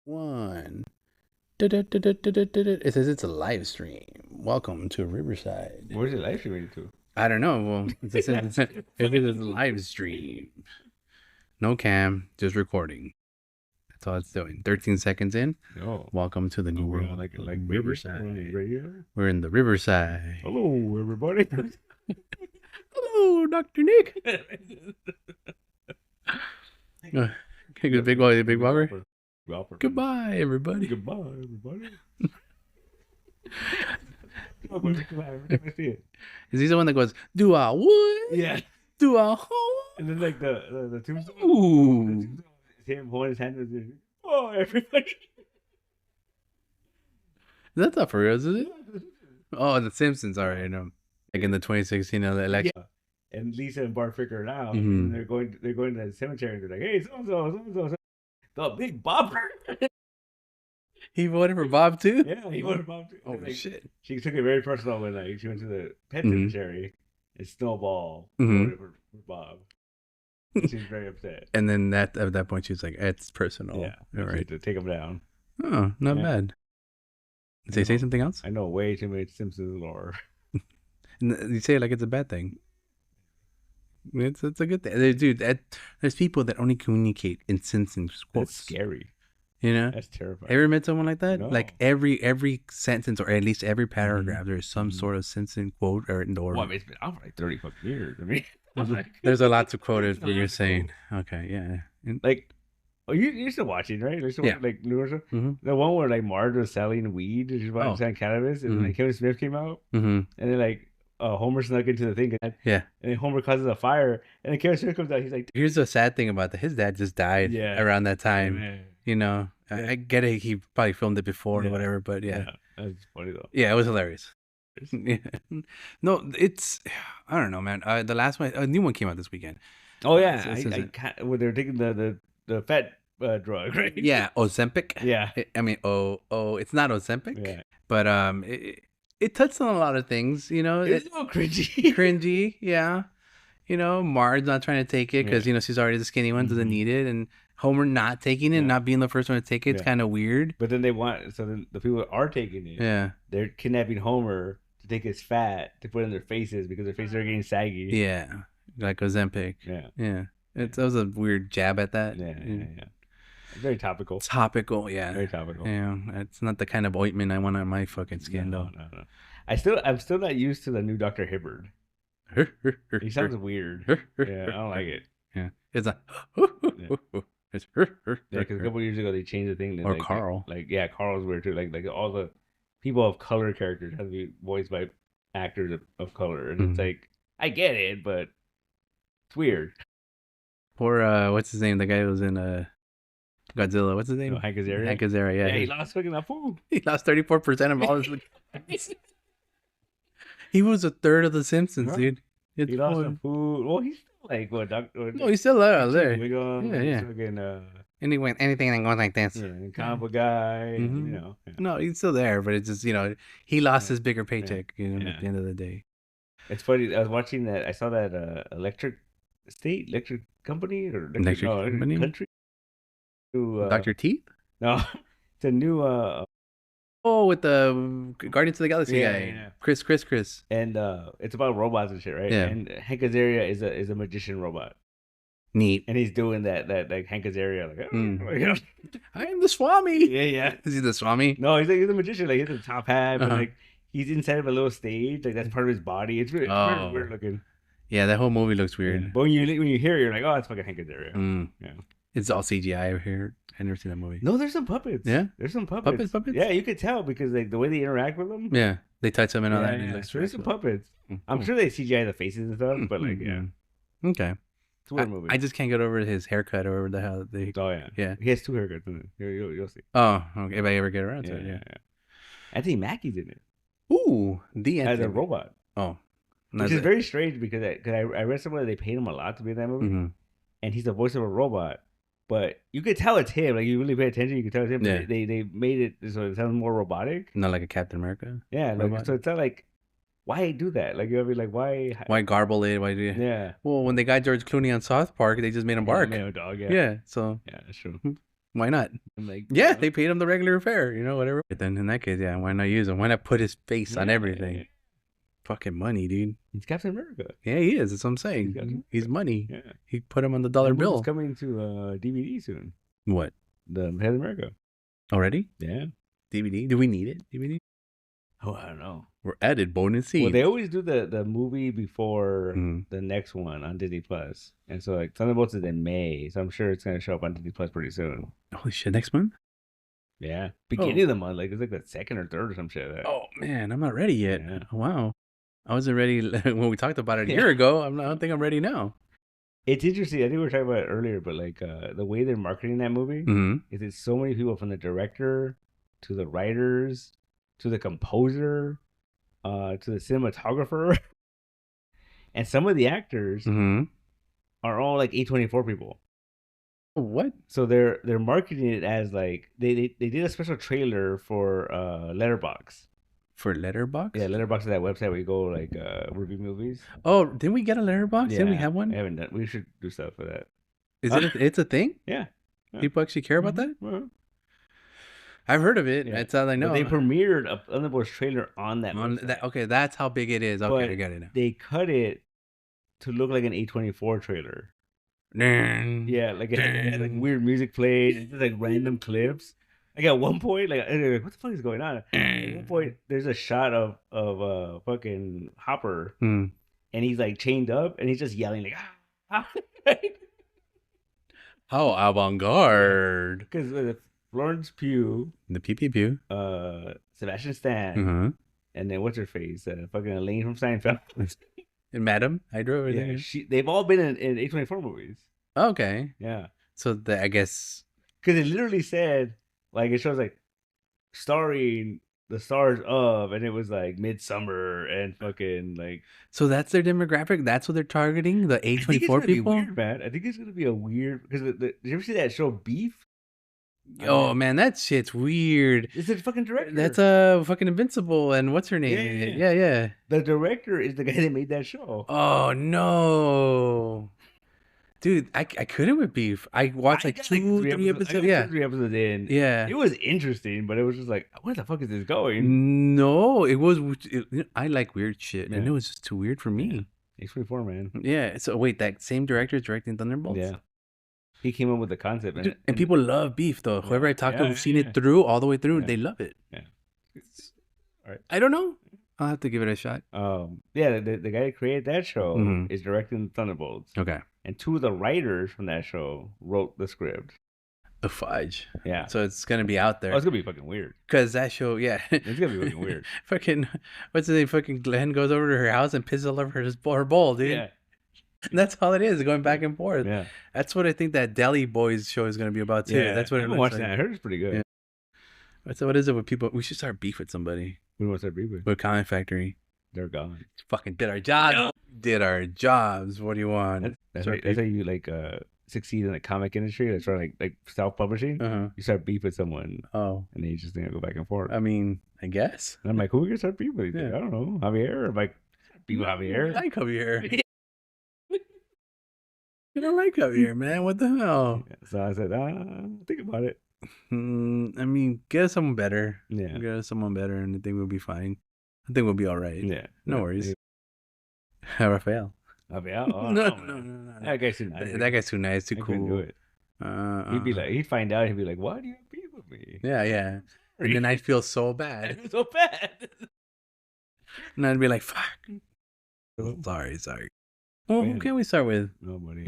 One. It says it's a live stream. Welcome to Riverside. Where's it live streaming to? I don't know. Well, it says it is a live stream. No cam, just recording. That's all it's doing. 13 seconds in. No. Welcome to the new world. Like Riverside. Radio? We're in the Riverside. Hello, everybody. Hello, Dr. Nick. Okay, big walker. Goodbye, everybody. Goodbye, everybody. Is he the one that goes, do I would? Yeah. Do I hope? And then like the tombstone. Ooh. Him holding his hand with his, oh, everybody. That's not for real, is it? Oh, The Simpsons. All right, I know. Like in the 2016 election. Yeah. And Lisa and Bart figure it out. Mhm. And they're going to the cemetery and they're like, hey, so the big bopper. He voted for Bob too? Yeah, he voted Bob too. Oh, Like, shit. she took it very personal when like she went to the pet Mhm. cemetery and Snowball Mhm. voted for Bob. She was very upset. And then at that point, she was like, it's personal. Yeah, All she right. had to take him down. Oh, not Yeah. bad. Did they say something else? I know way too many Simpsons lore. You say it like it's a bad thing. It's a good thing. Dude, there's people that only communicate in Simpsons That's quotes. scary. You know? That's terrifying. Ever met someone like that? No. Like every sentence or at least every paragraph, there's some sort of Simpson quote or Well, I mean, it's been out for like 30 fucking years. I mean, there's a lot to quote it what you're saying. Okay, yeah. like, oh, you're still watching, right? You're still Yeah. watching, like newer stuff. Mm-hmm. The one where like Marge was selling weed, and she's about Oh. to sell cannabis, and like Kevin Smith came out, Mm-hmm. and then like Homer snuck into the thing, Yeah. and then Homer causes a fire, and then Kevin Smith comes out. He's like, Here's the sad thing about that. His dad just died Yeah. around that time. man. You know, I get it. He probably filmed it before Yeah. or whatever, but yeah. That's funny though. Yeah, it was hilarious. Yeah. No, it's, I don't know, man. The last one, a new one came out this weekend. Oh yeah, when they're taking the fat drug, right? Yeah, Ozempic. Yeah. I mean, it's not Ozempic, Yeah. but it touched on a lot of things, you know. It's a little cringy. Cringy, yeah. You know, Marge not trying to take it because, Yeah. you know, she's already the skinny one, doesn't Mhm. need it. And Homer not taking it, Yeah. not being the first one to take it, it's Yeah. kind of weird. But then then the people that are taking it, Yeah. they're kidnapping Homer to take his fat to put in their faces because their faces are getting saggy. Yeah. Like Ozempic. Yeah. Yeah. That was a weird jab at that. Yeah. Very topical. Topical, yeah. Very topical. Yeah. It's not the kind of ointment I want on my fucking skin, No. though. I'm still not used to the new Dr. Hibbard. He sounds weird. Yeah, I don't like it. Yeah. It's like, it's Yeah, because a couple years ago they changed the thing. Or like, Carl. Yeah, Carl's weird too. Like all the people of color characters have to be voiced by actors of color, and it's like I get it, but it's weird. Poor what's his name? The guy who was in Godzilla. What's his name? Hank Azaria. Hank Azaria, yeah. Yeah, he lost fucking that food. He lost 34% of all his. He was a third of the Simpsons, Huh? dude. It's He lost poor. some food. Well, he's still like what? No, he's still there. Yeah. Fucking, Anyway, anything that goes like this. comic book guy. Mhm. You know. Yeah. No, he's still there, but it's just, you know, he lost his bigger paycheck, you know, Yeah. at the end of the day. It's funny. I was watching that. I saw that electric company or Electric company? country. To, Dr. Teeth? No, it's a new Oh, with the Guardians of the Galaxy Yeah, guy. yeah. Chris. and it's about robots and shit, right? Yeah. And Hank Azaria is a magician robot, Neat. and he's doing that like Hank Azaria, like Mm. you know? I am the Swami. yeah. Is he the Swami? No, he's a magician. Like he has a top hat, but Uh-huh. like he's inside of a little stage. Like that's part of his body. It's very Oh. weird looking. Yeah, that whole movie looks Yeah. weird. But when you hear it, you're like, oh, it's fucking Hank Azaria. Mm. Yeah. It's all CGI over here. I've never seen that movie. No, there's some puppets. Yeah? There's some puppets. Puppets? Yeah, you could tell because like the way they interact with them. Yeah, they touch him and all that. And it Yeah. looks There's some puppets. Mm. I'm sure they CGI the faces and stuff, but like, yeah, Okay. it's a weird movie. I just can't get over his haircut or whatever the hell they. Oh yeah, Yeah. He has two haircuts in it. You'll see. Oh, okay. If I ever get around to it, yeah. Anthony Mackie's in it Ooh, the as a Anthony. robot, Oh, which is very strange because I read somewhere they paid him a lot to be in that movie, Mm-hmm. and he's the voice of a robot. But you could tell it's him. Like you really pay attention, you can tell it's him. Yeah. But they made it so it sounds more robotic. Not like a Captain America. Yeah, like Robot. so it's not like why do that? Like you'll be like why? Why garble it? Why do you? Yeah. Well, when they got George Clooney on South Park, they just made him bark. Yeah, dog. Yeah. Yeah. So Yeah, that's true. Why not? I'm like, Yeah, they paid him the regular fare, you know, whatever. But then in that case, yeah, why not use him? Why not put his face on everything? Yeah. Fucking money, dude. He's Captain America. Yeah, he is. That's what I'm saying. He's money. Yeah. He put him on the dollar bill. It's coming to DVD soon. What? The Captain America. Already? Yeah. DVD? Do we need it? DVD? Oh, I don't know. We're added bonus scene. Well, they always do the movie before the next one on Disney Plus, and so like Thunderbolts is in May, so I'm sure it's gonna show up on Disney Plus pretty soon. Holy shit! Next month? Yeah, beginning of the month, like it's like the second or third or some shit. Like that. Oh man, I'm not ready yet. Yeah. Wow, I wasn't ready when we talked about it a year ago. I don't think I'm ready now. It's interesting. I think we were talking about it earlier, but like the way they're marketing that movie is it's so many people, from the director to the writers to the composer to the cinematographer, and some of the actors are all like A24 people. What? So they're marketing it as like they did a special trailer for Letterboxd. For Letterboxd? Yeah, Letterboxd is that website where you go like review movies. Oh, didn't we get a Letterboxd? Yeah, didn't we have one? I haven't done. We should do stuff for that. Is it? It's a thing? Yeah. People actually care about that? Uh-huh. I've heard of it. Yeah. That's all I know. But they premiered a Thunderbolts trailer on that. Okay, that's how big it is. Okay, I got it now. They cut it to look like an A24 trailer. Yeah, like it had like weird music played, and just like random clips. Like at one point, like what the fuck is going on? At one point, there's a shot of fucking Hopper, and he's like chained up, and he's just yelling like, ah. How avant-garde! Because Florence Pugh, the P.P. Pugh, Sebastian Stan, and then what's her face, fucking Elaine from Seinfeld, and Madam Hydra. Yeah, they've all been in A24 movies. Okay, yeah. So I guess because it literally said like it shows like starring the stars of, and it was like Midsummer and fucking like. So that's their demographic. That's what they're targeting. The A24 people. Weird, man. I think it's gonna be a weird because did you ever see that show Beef? Oh man, that shit's weird. It's a fucking director. That's a fucking Invincible, and what's her name? Yeah. The director is the guy that made that show. Oh no, dude, I couldn't with Beef. I watched like 2-3 episodes. Yeah, 3 episodes in. Yeah, it was interesting, but it was just like, where the fuck is this going? No, it was. I like weird shit, and it was just too weird for me. A24, man. Yeah. So wait, that same director is directing Thunderbolts. Yeah. He came up with the concept, dude, and people love Beef though. Whoever I talked to who've seen it through all the way through, they love it. Yeah. All right. I don't know. I'll have to give it a shot. Yeah, the guy that created that show is directing Thunderbolts. Okay. And 2 of the writers from that show wrote the script. The fudge. Yeah. So it's gonna be out there. Oh, it's gonna be fucking weird. Cause that show, yeah, it's gonna be fucking weird. Fucking, what's his name? Fucking Glenn goes over to her house and pisses all over her bowl, dude. Yeah. And that's all it is, going back and forth. Yeah. That's what I think that Deli Boys show is going to be about, too. Yeah. That's what I haven't watched that. I heard it's pretty good. Yeah. So what is it with people? We should start beef with somebody. We want to start beef with? With Comic Factory. They're gone. Fucking did our jobs. No. Did our jobs. What do you want? That's how you like succeed in the comic industry. That's right, like self-publishing. You start beef with someone. Oh. And then you just go back and forth. I mean, I guess. And I'm like, who are we going to start beef with? Like, I don't know. Javier? I'm like, beef with Javier? I like Javier. I don't like Javier, man. What the hell? Yeah, so I said, think about it. I mean, get us someone better. Yeah. Get us someone better, and I think we'll be fine. I think we'll be all right. Yeah. No worries. Rafael. Rafael? Oh, no. That guy's too nice. That guy's too nice, too cool. Do it. He'd be like, he'd find out. He'd be like, "Why do you have beef with me?" Yeah. And then I'd feel so bad. I feel so bad. And I'd be like, "Fuck." Sorry. Well, who can we start with? Nobody.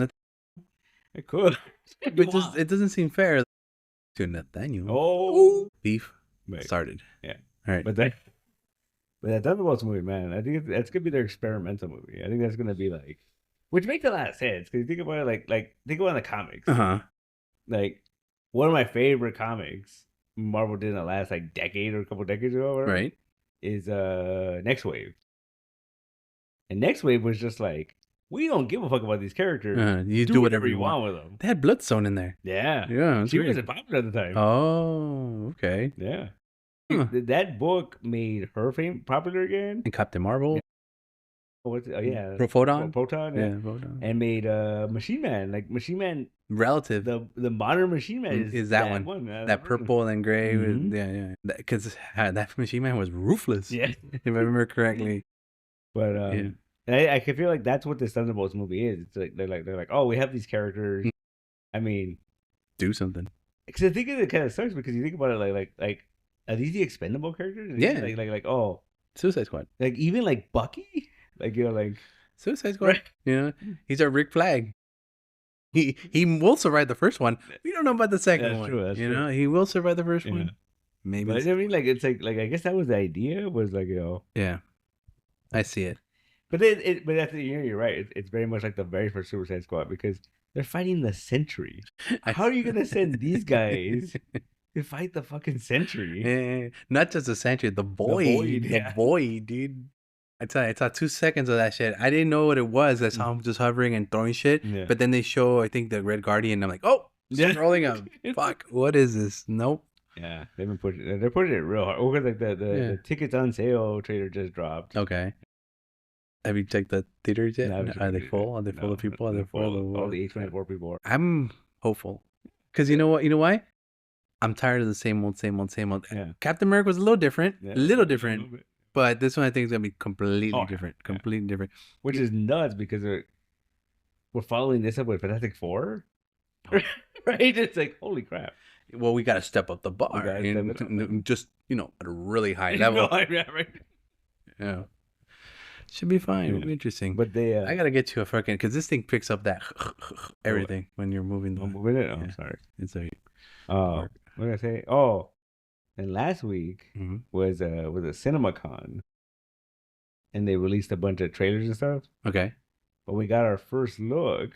I could. But it doesn't seem fair to Nathaniel. Oh, beef started. Yeah. All right. But that Thunderbolts movie, man, I think that's gonna be their experimental movie. I think that's gonna be like, which makes a lot of sense because you think about it, like think about the comics. Like one of my favorite comics Marvel did in the last like decade or a couple decades ago, whatever, right? Is Next Wave. And Next Wave was just like, we don't give a fuck about these characters. You do whatever you want with them. They had Bloodstone in there. Yeah. She wasn't popular at the time. Oh, okay. Yeah. That book made her popular again. And Captain Marvel. Yeah. Oh, yeah. Proton. Proton. Yeah, Proton. And made Machine Man. Like Machine Man relative. The modern Machine Man is that one. That purple and gray. Yeah. Because that Machine Man was ruthless. Yeah. If I remember correctly. But I can feel like that's what this Thunderbolts movie is. It's like they're like, oh, we have these characters. I mean, do something. Because I think it kind of sucks because you think about it like are these the expendable characters? Yeah. Like oh, Suicide Squad. Like even like Bucky, like like Suicide Squad. Right. You know, he's our Rick Flag. He will survive the first one. We don't know about the second one. True, you know, he will survive the first one. Maybe. But I mean, like it's like I guess that was the idea. Was like Yeah, I see it. But but that's you're right. It's very much like the very first Suicide Squad because they're fighting the Sentry. How are you gonna send these guys to fight the fucking Sentry? Yeah, not just the Sentry, the Void. The Void, dude. I tell you, I saw 2 seconds of that shit. I didn't know what it was. I saw him just hovering and throwing shit. Yeah. But then they show, I think, the Red Guardian. I'm like, oh, scrolling up. Fuck, what is this? Nope. Yeah, they're pushing it real hard. Oh, like the tickets on sale trailer just dropped. Okay. Have you checked the theaters yet? Are they full? Are they full of people? Are they full of all the A24 people? I'm hopeful. Because you know what? You know why? I'm tired of the same old. Yeah. Captain America was a little different. Yeah, a little different. But this one I think is going to be completely different. Completely different. Which is nuts because we're following this up with Fantastic Four. Right? It's like, holy crap. Well, we got to step up the bar. Just, at a really high level. Yeah, right. Yeah. Should be fine. It'll be interesting. But I got to get you a fucking... Because this thing picks up that everything when you're moving. Moving it? I'm sorry. It's a... what did I say? Oh. And last week was a CinemaCon, and they released a bunch of trailers and stuff. Okay, but we got our first look.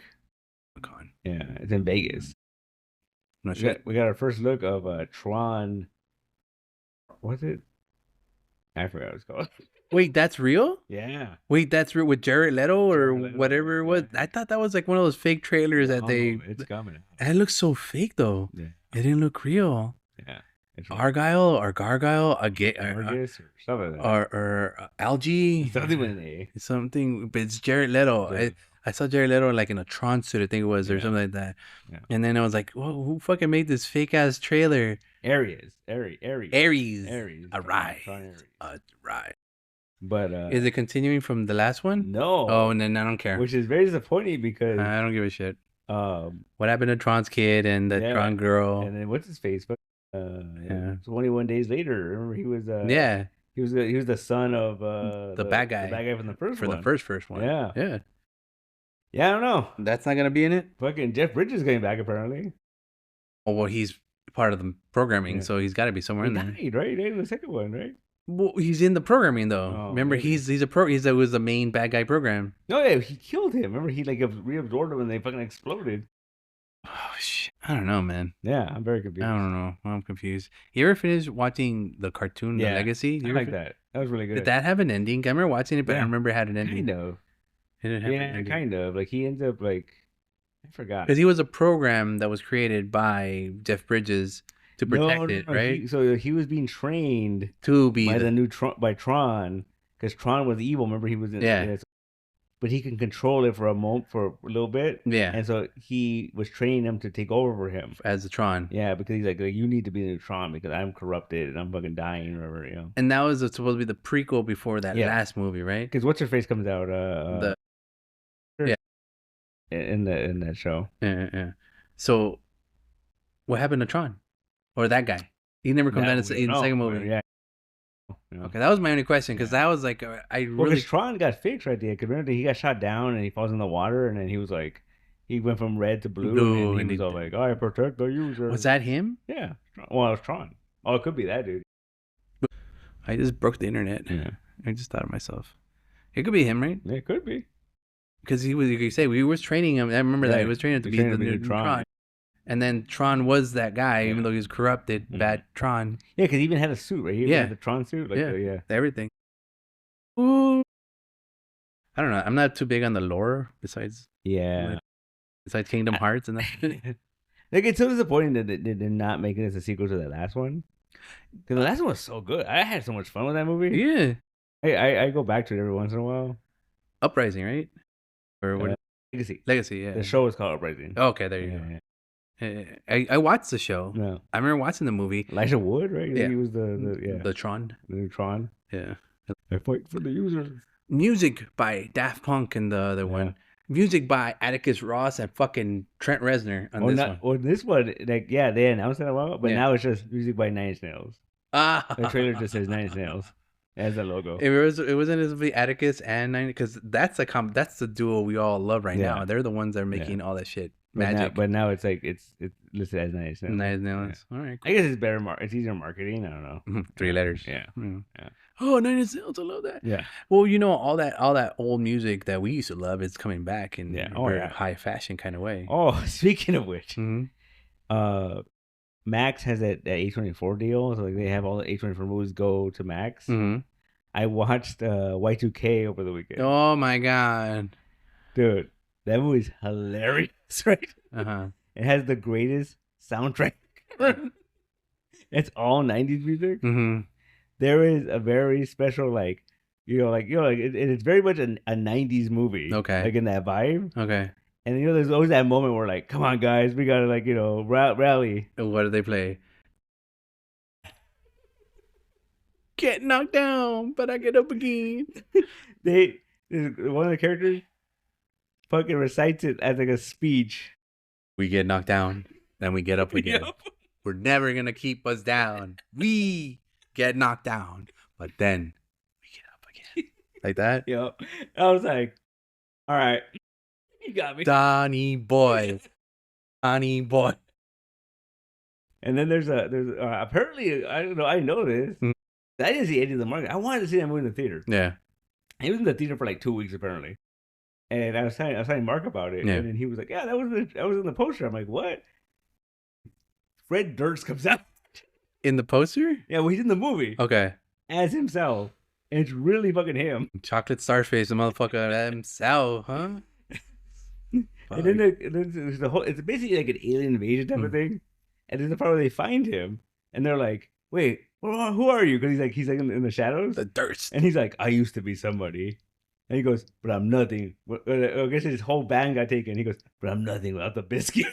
Con. Yeah, it's in Vegas. Not sure. We got our first look of Tron. What's it? I forgot what it's called. Wait, that's real? Yeah. Wait, that's real with Jared Leto or whatever it was. Yeah. I thought that was like one of those fake trailers that they. It's coming. And it looks so fake though. Yeah. It didn't look real. Yeah. Argyle or Gargyle, or Algae, something with an A. Something, but it's Jared Leto. Yeah. I saw Jared Leto like in a Tron suit, I think it was, or something like that. Yeah. And then I was like, "Whoa, who fucking made this fake ass trailer?" Aries. Arise. But is it continuing from the last one? No. Oh, and then I don't care. Which is very disappointing because I don't give a shit. What happened to Tron's kid and the Tron girl? And then what's his face? 21 days later. Remember he was he was the son of the bad guy. The bad guy from the first one. For the first one. Yeah. Yeah. Yeah, I don't know. That's not gonna be in it? Fucking Jeff Bridges is getting back apparently. Oh well, he's part of the programming, so he's gotta be somewhere in there. Died, right? In the second one, right? Well, he's in the programming though. Oh, remember, maybe. He was the main bad guy program. No, yeah, he killed him. Remember, he like reabsorbed him and they fucking exploded. Oh shit! I don't know, man. Yeah, I'm very confused. I don't know. I'm confused. You ever finished watching the cartoon, The Legacy? I like that. That was really good. Did that have an ending? I remember watching it, but I remember it had an ending. Kind of. It didn't have an ending. Kind of. Like he ends up like I forgot because he was a program that was created by Jeff Bridges to protect it, right? So he was being trained to be by the new Tron because Tron was evil. Remember, he was in but he can control it for a moment, for a little bit. Yeah. And so he was training him to take over for him. As the Tron. Yeah, because he's like, you need to be the Tron because I'm corrupted and I'm fucking dying or whatever, And that was supposed to be the prequel before that last movie, right? Because what's her face comes out in that show. Yeah. So what happened to Tron? Or that guy? He never comes out in the second movie. Yeah. Okay, that was my only question because that was like because Tron got fixed right there. Because remember he got shot down and he falls in the water and then he was like he went from red to blue and he was all like, I protect the user. Was that him? Yeah. Well, it was Tron. Oh, it could be that dude. I just broke the internet. Yeah. I just thought of myself. It could be him, right? Yeah, it could be. Because he was, you say, we was training him. I remember that he was training him to be the new Tron. And then Tron was that guy, even though he was corrupted, bad Tron. Yeah, because he even had a suit, right? He had the Tron suit. Like everything. Ooh. I don't know. I'm not too big on the lore besides Kingdom Hearts and that. Like, it's so disappointing that they're not making this a sequel to the last one. Because the last one was so good. I had so much fun with that movie. Yeah. I go back to it every once in a while. Uprising, right? Or what? Legacy. Legacy, yeah. The show is called Uprising. Oh, okay, there you go. Yeah. I watched the show. No. I remember watching the movie. Elijah Wood, right? Yeah. He was the Tron. The Tron. Yeah. I fight for the user. Music by Daft Punk and the other one. Music by Atticus Ross and fucking Trent Reznor on this one. Well, this one, like, yeah, they announced that a while, but now it's just music by Nine Inch Nails. The trailer just says Nine Inch Nails as the logo. It wasn't the Atticus and Nine, because that's the duo we all love right now. They're the ones that are making all that shit magic. But now it's like it's listed as Nine Inch Nails. Nine Inch Nails. All right. Cool. I guess it's better. It's easier marketing. I don't know. 3 letters. Yeah. Oh, Nine Inch Nails. I love that. Yeah. Well, all that old music that we used to love is coming back in a high fashion kind of way. Oh, speaking of which, Max has that A24 deal, so like they have all the A24 movies go to Max. I watched Y2K over the weekend. Oh my god, dude, that movie's hilarious, right? It has the greatest soundtrack. It's all 90s music. There is a very special it's very much a 90s movie. Okay, like in that vibe. Okay. And there's always that moment where like, come on guys, we gotta rally. What do they play? Get knocked down, but I get up again. One of the characters fucking recites it as like a speech. We get knocked down, then we get up again. We're never gonna keep us down. We get knocked down, but then we get up again. Like that? Yep. I was like, all right. You got me. Donnie boy. Donnie boy. And then there's apparently, I don't know, I know this. I didn't see any of the market. I wanted to see that movie in the theater. Yeah. He was in the theater for like 2 weeks apparently. And I was telling Mark about it. Yeah. And then he was like, yeah, that was in the poster. I'm like, what? Fred Durst comes out. In the poster? Yeah, well, he's in the movie. Okay. As himself. And it's really fucking him. Chocolate Starface, the motherfucker himself, huh? And then there's the whole, it's basically like an alien invasion type of thing. And there's the part where they find him and they're like, wait, who are you? Because he's like in the shadows. The Durst. And he's like, I used to be somebody. And he goes, but I'm nothing. I guess his whole band got taken. He goes, but I'm nothing without the biscuit.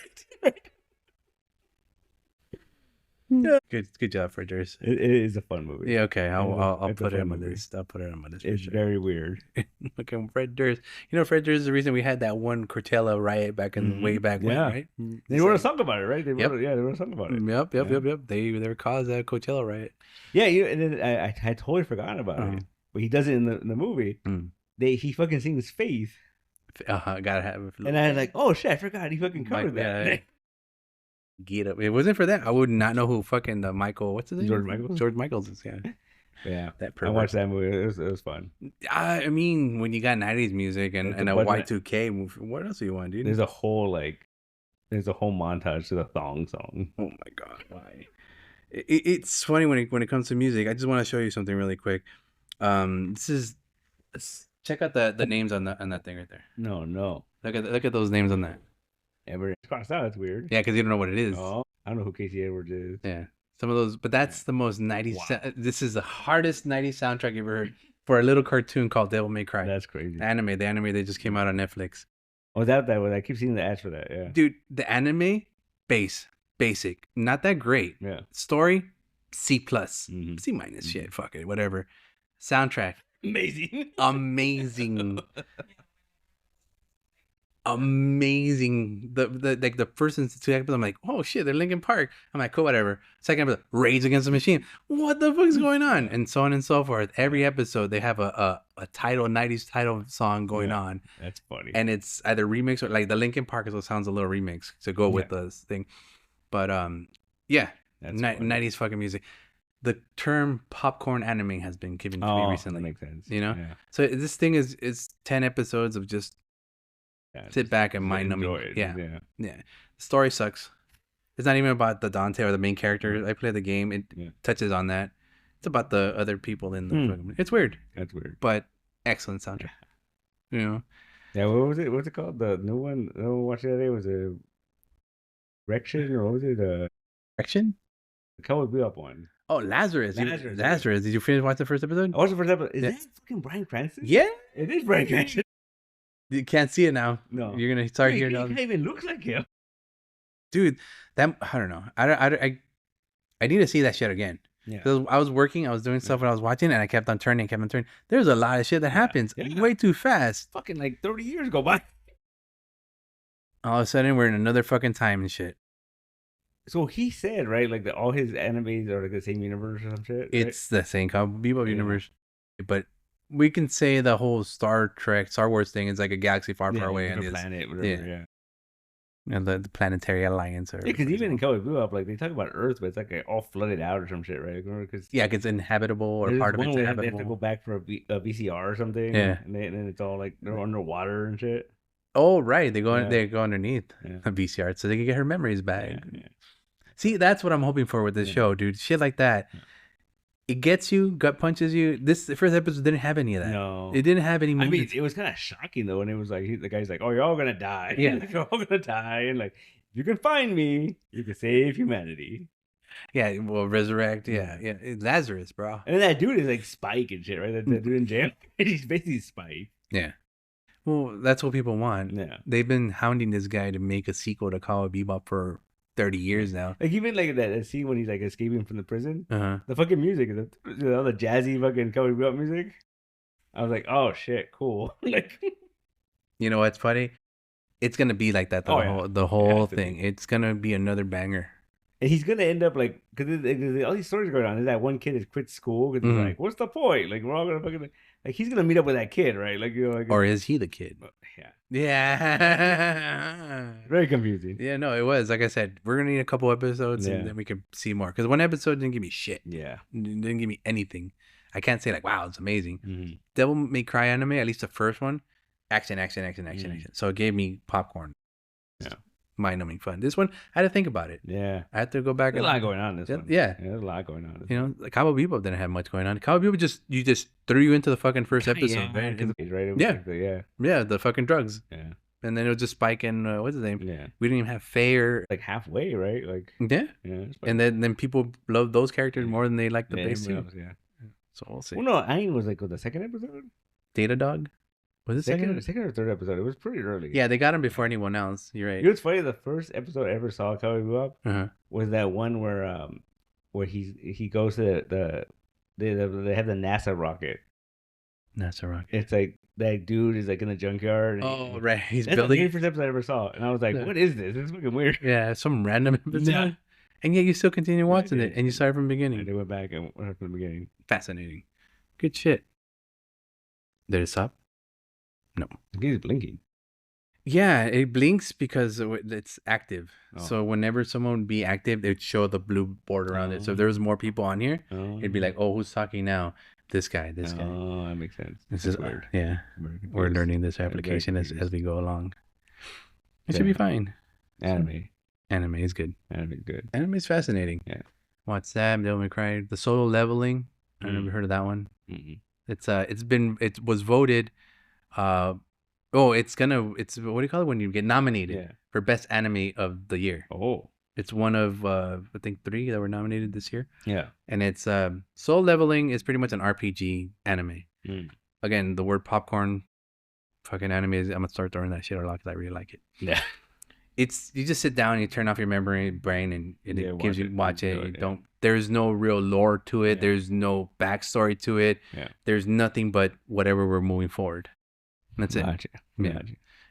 Good job, Fred Durst. It is a fun movie. Yeah, okay. I'll put it on my list. I'll put it on my list. It's very weird. Okay, Fred Durst. Fred Durst is the reason we had that one Cortella riot back in way back when, right? They wrote a song about it, right? They wrote a song about it. Yep. They were caused that Coachella riot. Yeah, and then I had totally forgotten about it. But he does it in the movie. He fucking sings Faith. Gotta have it. And I was like, oh shit, I forgot he fucking covered that. Get up. It wasn't for that, I would not know who fucking Michael, what's his name? George Michaels is, yeah. I watched that movie. It was fun. I mean, when you got 90s music and a Y2K movie, what else do you want, dude? There's a whole montage to the thong song. Oh my god, why? It's funny when it comes to music. I just want to show you something really quick. Check out the names on that thing right there. No. Look at those names on that. Edward crossed out. That's weird. Yeah, because you don't know what it is. Oh, I don't know who Casey Edwards is. Yeah, some of those, but that's the most 90s. Wow. This is the hardest 90s soundtrack you ever heard for a little cartoon called Devil May Cry. That's crazy. The anime they just came out on Netflix. Oh, that one? I keep seeing the ads for that. Yeah, dude, the anime basic, not that great. Yeah, story C+, C minus. Shit, fuck it, whatever. Soundtrack amazing. The first and 2 episodes, I'm like, oh shit, they're Linkin Park. I'm like, cool, whatever. Second episode, Rage Against the Machine. What the fuck is going on? And so on and so forth. Every episode they have a title 90s title song going on. That's funny. And it's either remix or like the Linkin Park sounds a little remix to go with the thing. But that's 90s fucking music. The term popcorn anime has been given to me recently. That makes sense. Yeah. So this thing is 10 episodes of just sit back and mind numbing. Yeah. The story sucks. It's not even about the Dante or the main character. I play the game. It touches on that. It's about the other people in the. It's weird. That's weird. But excellent soundtrack. Yeah. What was it? What's it called? The new one. The one we watched the other day was a Rection, or what was it? Rection? The Cowboy Bebop one. Oh, Lazarus. Lazarus. Did you finish watching the first episode? I watched the first episode. Is that fucking Bryan Cranston? Yeah. It is Bryan Cranston. You can't see it now. No. You're going to start here now. He can't even look like him. dude, that I don't know. I need to see that shit again. Yeah. I was working, I was doing stuff when I was watching, and I kept on turning. There's a lot of shit that happens way too fast. Fucking like 30 years go by. All of a sudden, we're in another fucking time and shit. So he said, right, like that all his animes are like the same universe or some shit. Right? It's the same Bebop universe, but we can say the whole Star Wars thing is like a galaxy far away, and planet, whatever. And the Planetary Alliance. Because even in Cowboy Bebop, like they talk about Earth, but it's like all flooded out or some shit, right? Cause it's inhabitable or part of it's inhabitable. They have to go back for a VCR or something. Yeah, and then it's all like they're underwater and shit. Oh right, they go underneath a VCR so they can get her memories back. Yeah. See, that's what I'm hoping for with this show, dude. Shit like that. Yeah. It gets you, gut punches you. The first episode didn't have any of that. No, it didn't have any moments. I mean, it was kind of shocking though, and it was like the guy's like, "Oh, you're all gonna die. Yeah, you're all gonna die." And like, if you can find me, you can save humanity. Yeah, well, resurrect. Yeah. Lazarus, bro. And then that dude is like Spike and shit, right? That dude in jail, he's basically Spike. Yeah. Well, that's what people want. Yeah. They've been hounding this guy to make a sequel to Cowboy Bebop for 30 years now. Like even like that scene when he's like escaping from the prison. The fucking music, the jazzy fucking Cowboy Bebop music. I was like, oh shit, cool. Like, you know what's funny? It's gonna be like that the whole thing. It's gonna be another banger. And he's gonna end up like, because all these stories going on. There's that one kid that quit school because he's like, what's the point? Like we're all gonna fucking like he's gonna meet up with that kid, right? Like, you know, like, or is he the kid? Yeah. Very confusing. Yeah, no, it was. Like I said, we're gonna need a couple episodes and then we can see more. Because one episode didn't give me shit. Yeah, it didn't give me anything. I can't say like, wow, it's amazing. Devil May Cry anime, at least the first one, action. So it gave me popcorn. Yeah. Mind-numbing fun. This one, I had to think about it. Yeah, I had to go back. There's a lot going on in this one. Yeah, there's a lot going on. You know, like Cowboy Bebop didn't have much going on. Cowboy Bebop just threw you into the fucking first episode, right? Yeah, the fucking drugs. Yeah, and then it was just Spike and what's his name? Yeah, we didn't even have Faye or like halfway, right? Like and then people love those characters more than they like the base two. So we'll see. Well, no, Aang was like the second episode. Data Dog. Was it second or third episode? It was pretty early. Yeah, they got him before anyone else. You're right. You know what's funny? The first episode I ever saw Cowboy Bebop was that one where he goes to they have the NASA rocket. It's like that dude is like in the junkyard. Right. He's building. That's the first episode I ever saw, and I was like, "What is this? It's fucking weird." Yeah, some random episode. Yeah. And yet you still continue watching it, and you started from the beginning. And they went back and went from the beginning. Fascinating. Good shit. Did it stop? No. He's blinking. Yeah, it blinks because it's active. So whenever someone would be active, it would show the blue board around it. So if there was more people on here, it'd be like, oh, who's talking now? This guy. Oh, that makes sense. This is weird. Yeah. We're learning this application as we go along. It should be fine. Anime is good. Anime is fascinating. Yeah. What's that? Devil May Cry. The solo leveling. I never heard of that one. It was voted. It's what do you call it when you get nominated for best anime of the year? It's one of I think 3 that were nominated this year. Yeah. And it's Soul Leveling is pretty much an RPG anime. Again, the word popcorn fucking anime is, I'm gonna start throwing that shit out because I really like it. Yeah. It's you just sit down and you turn off your brain and it gives you watch it. There's no real lore to it. There's no backstory to it. There's nothing but whatever we're moving forward. That's it.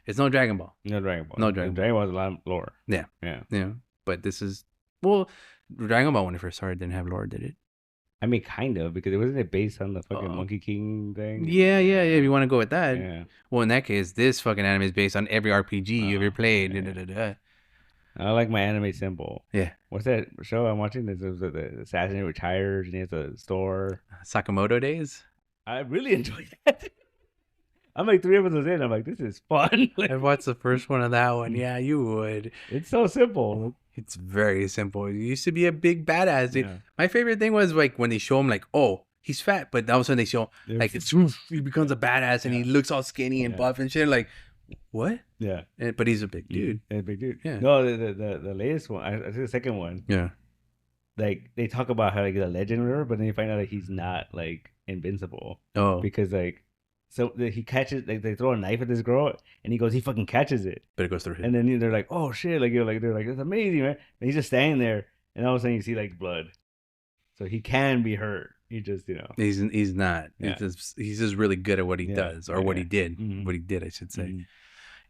It's no Dragon Ball. Dragon Ball has a lot of lore. Yeah. But this is Dragon Ball when it first started didn't have lore, did it? I mean, kind of, because it wasn't based on the fucking Monkey King thing. Yeah. If you want to go with that. Yeah. Well, in that case, this fucking anime is based on every RPG you ever played. Yeah. I like my anime symbol. Yeah. What's that show I'm watching? The assassin who retires and he has a store. Sakamoto Days. I really enjoy that. I'm like 3 episodes in. I'm like, this is fun. I watched the first one of that one. Yeah, you would. It's so simple. It's very simple. He used to be a big badass. Dude. Yeah. My favorite thing was like when they show him like, oh, he's fat, but all of a sudden they show like he becomes a badass and he looks all skinny and buff and shit. Like, what? Yeah. But he's a big dude. Yeah, big dude. Yeah. No, the latest one, I think the second one. Yeah. Like they talk about how like a legend or whatever, but then you find out that he's not like invincible. Oh. Because like So he catches, like they throw a knife at this girl, and he fucking catches it, but it goes through him. And then they're like, oh shit, like they're like, it's amazing, right? And he's just standing there, and all of a sudden you see like blood. So he can be hurt. He just, he's not. Yeah. He's just really good at what he does, or what he did. Mm-hmm. What he did, I should say. Mm-hmm.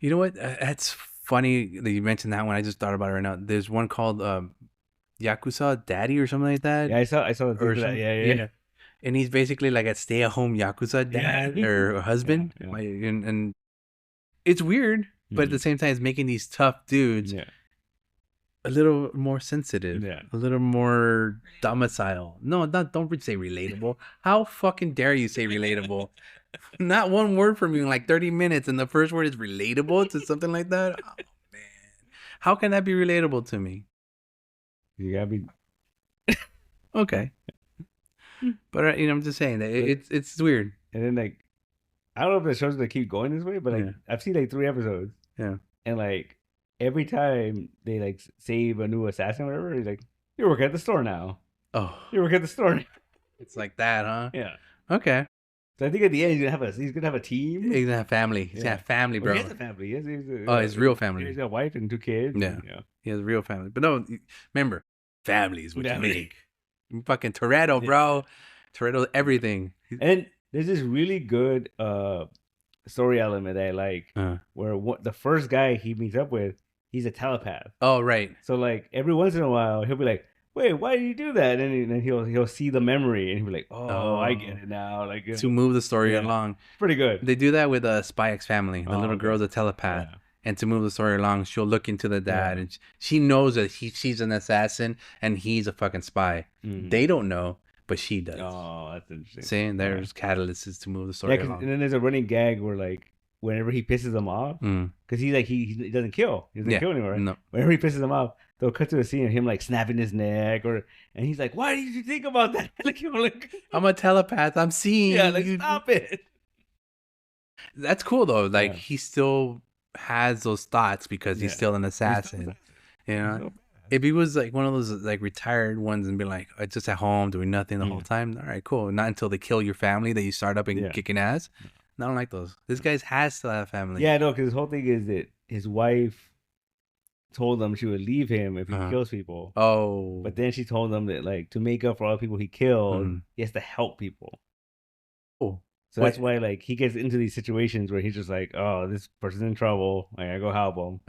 You know what? That's funny that you mentioned that one. I just thought about it right now. There's one called Yakuza Daddy or something like that. Yeah, I saw the thing for that. Yeah. And he's basically like a stay-at-home Yakuza dad or husband. Yeah. And it's weird, but at the same time, it's making these tough dudes a little more sensitive, a little more domicile. No, don't say relatable. How fucking dare you say relatable? Not one word from you in like 30 minutes, and the first word is relatable to something like that? Oh, man. How can that be relatable to me? You gotta be... Okay. But I'm just saying that it's weird. And then like, I don't know if the show's gonna keep going this way, but like I've seen like 3 episodes. Yeah. And like every time they like save a new assassin or whatever, he's like, "You work at the store now." Oh. You work at the store now. It's like that, huh? Yeah. Okay. So I think at the end he's gonna have a team. He's gonna have family. He's gonna have family, bro. He has a family. His real family. He's got a wife and 2 kids. Yeah. He has a real family. But no, remember, family is what you make. Fucking Toretto, bro. Toretto, everything. And there's this really good story element that I like, where the first guy he meets up with, he's a telepath. Oh, right. So like every once in a while, he'll be like, "Wait, why did you do that?" And then he'll see the memory, and he'll be like, "Oh, I get it now." Like to move the story along. Pretty good. They do that with Spy X Family. The little girl's a telepath. Yeah. And to move the story along, she'll look into the dad, and she knows that she's an assassin and he's a fucking spy. Mm-hmm. They don't know, but she does. Oh, that's interesting. See, there's catalysts to move the story along. And then there's a running gag where like whenever he pisses them off, because he doesn't kill, kill anyone, right? No. Whenever he pisses them off, they'll cut to a scene of him like snapping his neck, and he's like, "Why did you think about that?" like, I'm a telepath. I'm seeing. Yeah, like stop it. That's cool though. Like he still has those thoughts because he's still an assassin. If he was like one of those like retired ones and be like just at home doing nothing the whole time, all right, cool. Not until they kill your family that you start up and kicking ass. I don't like those. This guy has to have a family. Yeah, no, because his whole thing is that his wife told him she would leave him if he kills people. Oh, but then she told him that like to make up for all the people he killed, he has to help people. Oh. So that's why, like, he gets into these situations where he's just like, "Oh, this person's in trouble. I gotta go help him."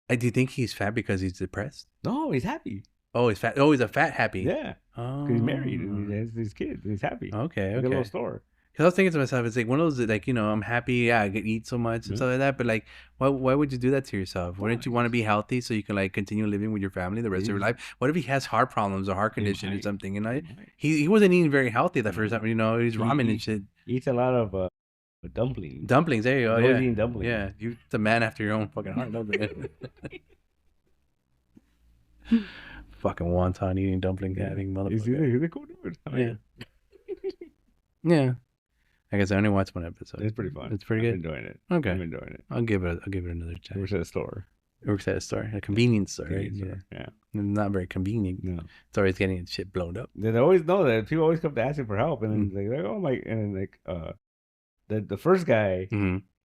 Do you think he's fat because he's depressed? No, he's happy. Oh, he's fat. Oh, he's a fat happy. Yeah. Because he's married and he has these kids and he's happy. Okay. He's got a little store. Because I was thinking to myself, it's like one of those, like, I'm happy. Yeah, I get eat so much and stuff like that. But like, why would you do that to yourself? Wouldn't you want to be healthy so you can like continue living with your family the rest of your life? What if he has heart problems or heart condition or something? He wasn't eating very healthy the first time. He's ramen and shit. He eats a lot of dumplings. Dumplings, there you go. Always eating dumplings. Yeah, you're the man after your own fucking heart. Fucking wonton eating dumpling having motherfucker. He's a cool dude. Yeah. I guess I only watched one episode. It's pretty fun. It's pretty good. I'm enjoying it. Okay. I'm enjoying it. I'll give it another chance. Works at a store. A convenience store. Yeah. Not very convenient. No. It's always getting shit blown up. They always know that people always come to ask him for help, and then like, oh my, and then like the first guy,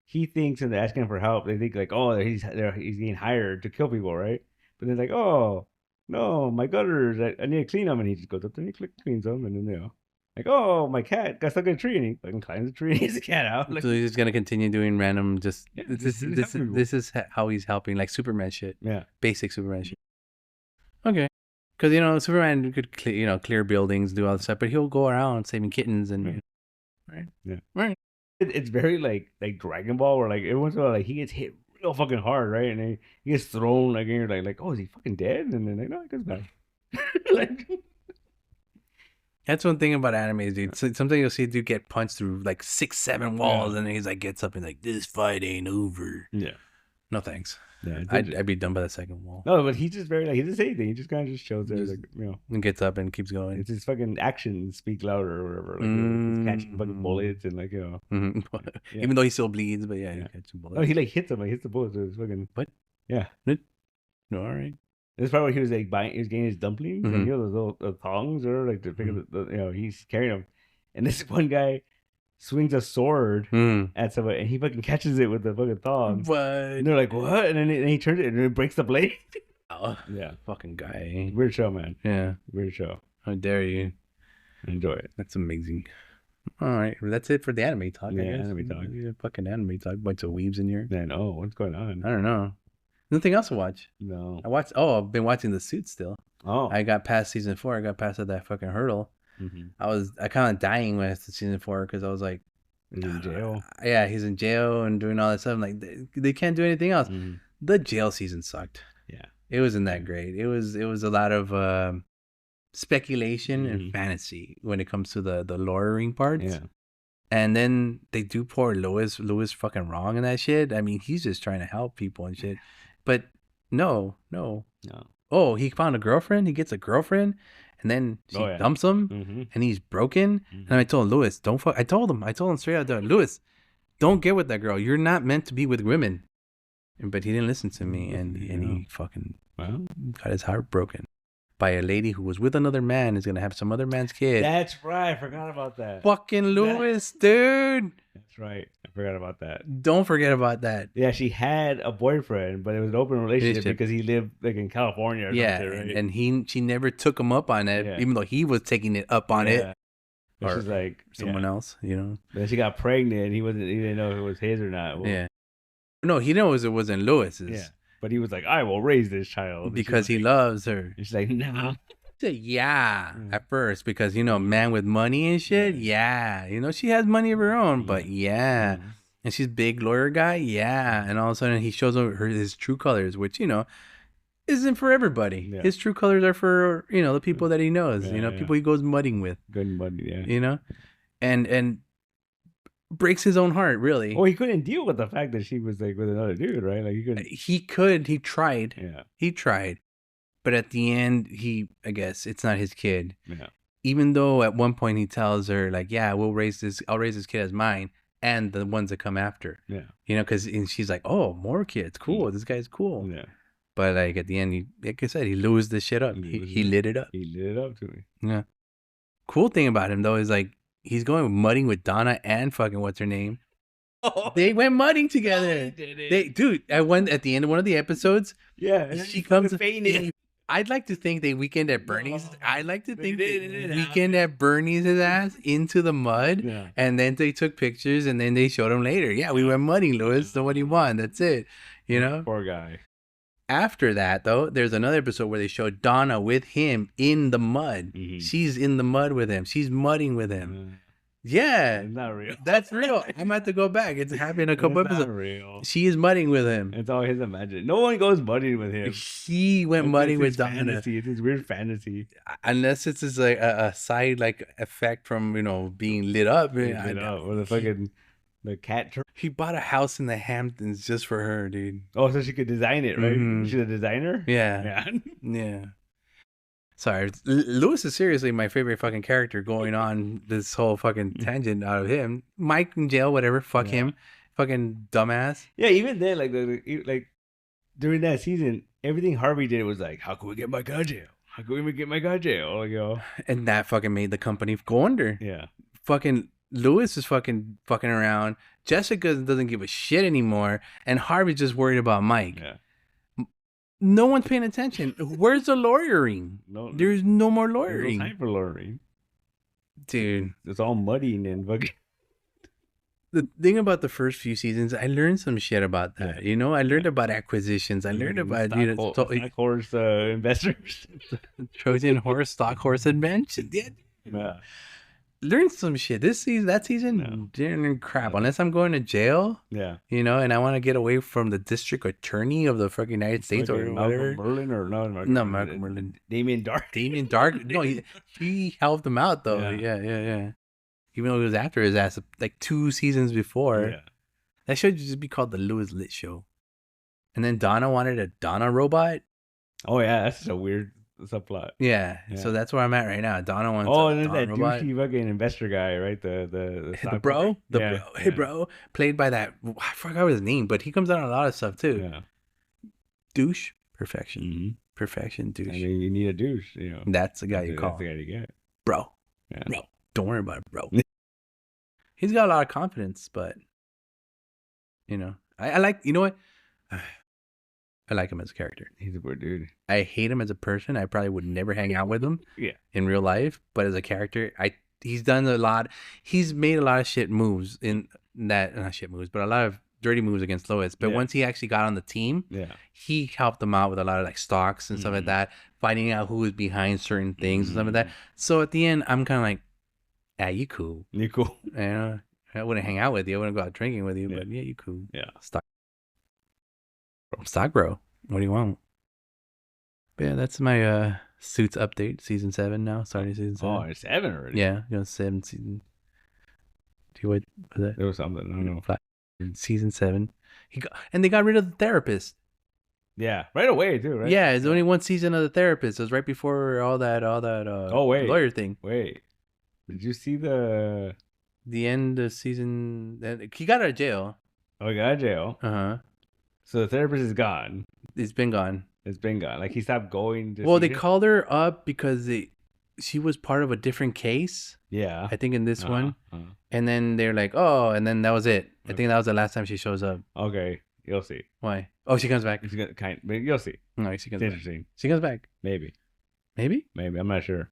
he thinks when they're asking him for help, they think like, oh, he's getting hired to kill people, right? But then like, oh no, my gutters, I need to clean them, and he just goes up there and he cleans them, and then like, oh, my cat got stuck in a tree, and he fucking climbs the tree and gets the cat out. Like, so he's just gonna continue doing random, this is how he's helping, like Superman shit. Yeah, basic Superman shit. Okay, because Superman could clear buildings, do all this stuff, but he'll go around saving kittens and right. It's very like Dragon Ball, where like every once in a while like he gets hit real fucking hard, right, and then he gets thrown like, and you're like, oh, is he fucking dead? And then like, no, he goes back. Like. That's one thing about anime, dude. Sometimes you'll see a dude get punched through like 6-7 walls, and then he's like gets up and like, this fight ain't over. Yeah. No thanks. Yeah, I'd be done by the second wall. No, but he's just very like, he doesn't say anything. He just kind of just shows there, like, and gets up and keeps going. It's his fucking actions speak louder or whatever. Like he's catching fucking bullets and like even though he still bleeds, but he's catching bullets. Oh, he like hits him, like hits the bullets with his fucking Yeah. No, all right. This part where he was like he was getting his dumplings, and those little thongs or like to pick up the he's carrying them, and this one guy swings a sword at somebody, and he fucking catches it with the fucking thong. What? And they're like, what? And then he turns it and it breaks the blade. Oh, yeah, fucking guy. Weird show, man. Yeah, weird show. How dare you? Enjoy it. That's amazing. All right, well, that's it for the anime talk. Yeah, anime talk. Yeah, fucking anime talk. Bunch of weebs in here. Man, what's going on? I don't know. Nothing else to watch. No. I've been watching The Suit still. Oh. I got past season 4. I got past that fucking hurdle. I kind of dying when it's season 4 because I was like, he's in jail. Yeah, he's in jail and doing all that stuff. I'm like, they can't do anything else. The jail season sucked. Yeah, it wasn't that great. It was a lot of speculation and fantasy when it comes to the lawyering parts. Yeah. And then they do poor Lewis fucking wrong in that shit. I mean, he's just trying to help people and shit. But no. Oh, he found a girlfriend. He gets a girlfriend, and then she dumps him, and he's broken. And I told Lewis, don't fuck. I told him straight out there, Lewis, don't get with that girl. You're not meant to be with women. But he didn't listen to me, and he fucking got his heart broken by a lady who was with another man, is gonna have some other man's kid. That's right. I forgot about that. Fucking Lewis, dude. That's right. I forgot about that. Don't forget about that. Yeah, she had a boyfriend, but it was an open relationship because he lived like in California or something, right? And she never took him up on it, even though he was taking it up on it. Or she's like someone else, you know. Then she got pregnant. He didn't know if it was his or not. Well, no, he knows it wasn't Lewis's. Yeah. But he was like, I will raise this child. Because he loves her. She's like, no. At first, because, you know, man with money and shit. Yeah. You know, she has money of her own, but and she's big lawyer guy. Yeah. And all of a sudden he shows her his true colors, which, you know, isn't for everybody. Yeah. His true colors are for, you know, the people that he knows, you know, people he goes mudding with. Good mudding, you know, and breaks his own heart, really. Well, he couldn't deal with the fact that she was like with another dude, right? Like he tried. Yeah. He tried. But at the end, I guess it's not his kid. Yeah. Even though at one point he tells her, like, yeah, I'll raise this kid as mine and the ones that come after. Yeah. You know, because she's like, oh, more kids. Cool. This guy's cool. Yeah. But like at the end, like I said, he loses this shit up. He lit it up. He lit it up to me. Yeah. Cool thing about him though is like he's going mudding with Donna and fucking what's her name. Oh, they went mudding together. Dude, at the end of one of the episodes, she comes fainting. I'd like to think they weekend at Bernie's. I'd like to think they weekend at Bernie's his ass into the mud, and then they took pictures, and then they showed him later. Yeah, we went mudding, Lewis. So what do you want? That's it. You know, poor guy. After that, though, there's another episode where they show Donna with him in the mud. She's in the mud with him. She's mudding with him. Yeah, it's not real. That's real. I'm about to go back. It's happened a couple episodes. Not real. She is mudding with him. It's all his imagination. No one goes mudding with him. He went mudding with Donna. Fantasy. It's his weird fantasy. Unless it's just like a side like effect from being lit up. Or the fucking the cat. He bought a house in the Hamptons just for her, dude. Oh, so she could design it, right? She's a designer. Yeah. Yeah. Sorry, Lewis is seriously my favorite fucking character going on this whole fucking tangent out of him. Mike in jail, whatever. Fuck him. Fucking dumbass. Yeah, even then, like during that season, everything Harvey did was like, how can we get my guy jail? How can we get my guy jail? Like, and that fucking made the company go under. Yeah. Fucking Lewis is fucking around. Jessica doesn't give a shit anymore. And Harvey's just worried about Mike. Yeah. No one's paying attention. Where's the lawyering? No, there's no more lawyering. There's no time for lawyering. Dude. It's all muddy and fucking... The thing about the first few seasons, I learned some shit about that. Yeah. You know, I learned about acquisitions. I learned about, stock horse investors. Trojan horse, stock horse invention. Yeah. Learned some shit. That season, didn't crap. Unless I'm going to jail, you know, and I want to get away from the district attorney of the fucking United States or whatever. Merlin or Malcolm Merlin. Damien Dark. No, he helped him out though. Yeah. Even though he was after his ass like 2 seasons before. Yeah. That should just be called the Lewis Lit Show. And then Donna wanted a Donna robot. Oh yeah, that's just a weird subplot. Yeah, so that's where I'm at right now. Donna wants. And then that douchey fucking investor guy, right? The bro, bro. Hey, bro, played by that. I forgot his name, but he comes out on a lot of stuff too. Yeah, douche, perfection, perfection, douche. I mean, you need a douche. You know, that's the guy you call. That's the guy you get, bro. Yeah. Bro, don't worry about it, bro. He's got a lot of confidence, but you know, I like. You know what? I like him as a character. He's a weird dude. I hate him as a person. I probably would never hang out with him. Yeah. In real life, but as a character, he's done a lot. He's made a lot of shit moves in that, not shit moves, but a lot of dirty moves against Lois. But once he actually got on the team, he helped them out with a lot of like stocks and stuff like that, finding out who was behind certain things and stuff like that. So at the end, I'm kind of like, you cool. You cool. You know, I wouldn't hang out with you. I wouldn't go out drinking with you, but yeah, you cool. Yeah. Stock bro. What do you want? But yeah, that's my Suits update. Season 7 now. Starting season 7. Oh, it's 7 already. Yeah, 7 season. Do you what was that? There was something. I don't know. Season 7. They got rid of the therapist. Yeah, right away too, right? Yeah, it's only one season of the therapist. It was right before all that lawyer thing. Wait. Did you see the end of season? He got out of jail. Oh, he got out of jail. Uh-huh. So the therapist is gone. It's been gone. Like he stopped going to Well, they called her up because she was part of a different case. Yeah. I think in this one. And then they're like, oh, and then that was it. I think that was the last time she shows up. Okay. You'll see. Why? Oh, she comes back. But you'll see. No, she comes back. Interesting. She comes back. Maybe. Maybe? I'm not sure.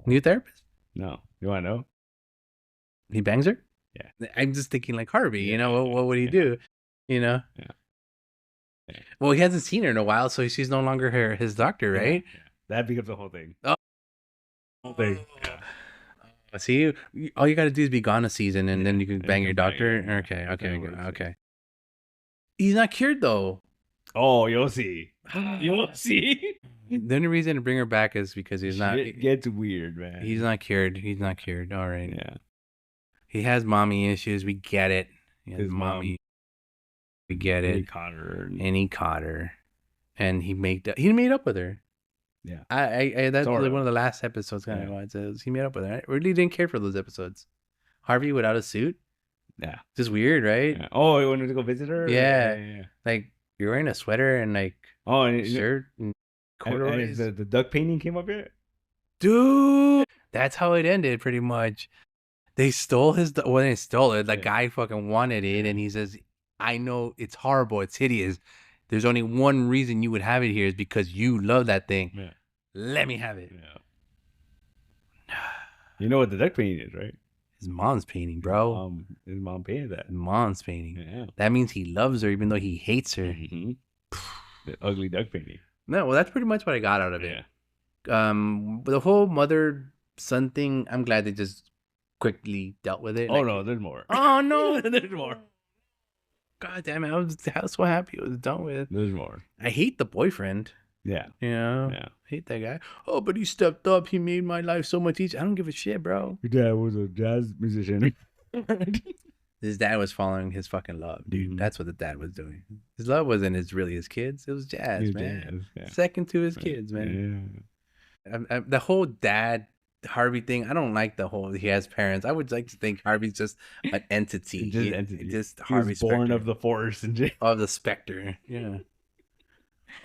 New therapist? No. You want to know? He bangs her? Yeah. I'm just thinking like Harvey, you know, what would he do? You know? Yeah. Well, he hasn't seen her in a while, so she's no longer his doctor, right? Yeah. That becomes the whole thing. Oh. Whole thing. Yeah. See, all you got to do is be gone a season, and then you can bang your doctor. Okay. He's not cured, though. Oh, you'll see. You'll see. The only reason to bring her back is because he's not... It gets weird, man. He's not cured. All right. Yeah. He has mommy issues. We get it. His mommy. We get it. He caught her. And he caught her. And he made up with her. Yeah. I that's like one of the last episodes kind of was. He made up with her. I really didn't care for those episodes. Harvey without a suit. Yeah. Just weird, right? Yeah. Oh, you wanted to go visit her? Yeah. Like you're wearing a sweater and like shirt and corduroys. The duck painting came up yet? Dude, that's how it ended pretty much. They stole his... Well, they stole it. The guy fucking wanted it, and he says, I know it's horrible. It's hideous. There's only one reason you would have it here is because you love that thing. Yeah. Let me have it. Yeah. You know what the duck painting is, right? His mom's painting, bro. His mom painted that. His mom's painting. Yeah. That means he loves her even though he hates her. Mm-hmm. The ugly duck painting. No, well, that's pretty much what I got out of it. The whole mother-son thing, I'm glad they just quickly dealt with it. Oh, no, there's more. Oh, no. There's more. God damn it. I was so happy it was done with. There's more. I hate the boyfriend. Yeah. You know? Yeah. Hate that guy. Oh, but he stepped up. He made my life so much easier. I don't give a shit, bro. Your dad was a jazz musician. His dad was following his fucking love, dude. Mm-hmm. That's what the dad was doing. His love wasn't really his kids. It was jazz, man. Jazz, yeah. Second to his kids, man. Yeah. The whole dad Harvey thing, I don't like the whole he has parents. I would like to think Harvey's just an entity. Just Harvey born of the force and of the specter. Yeah.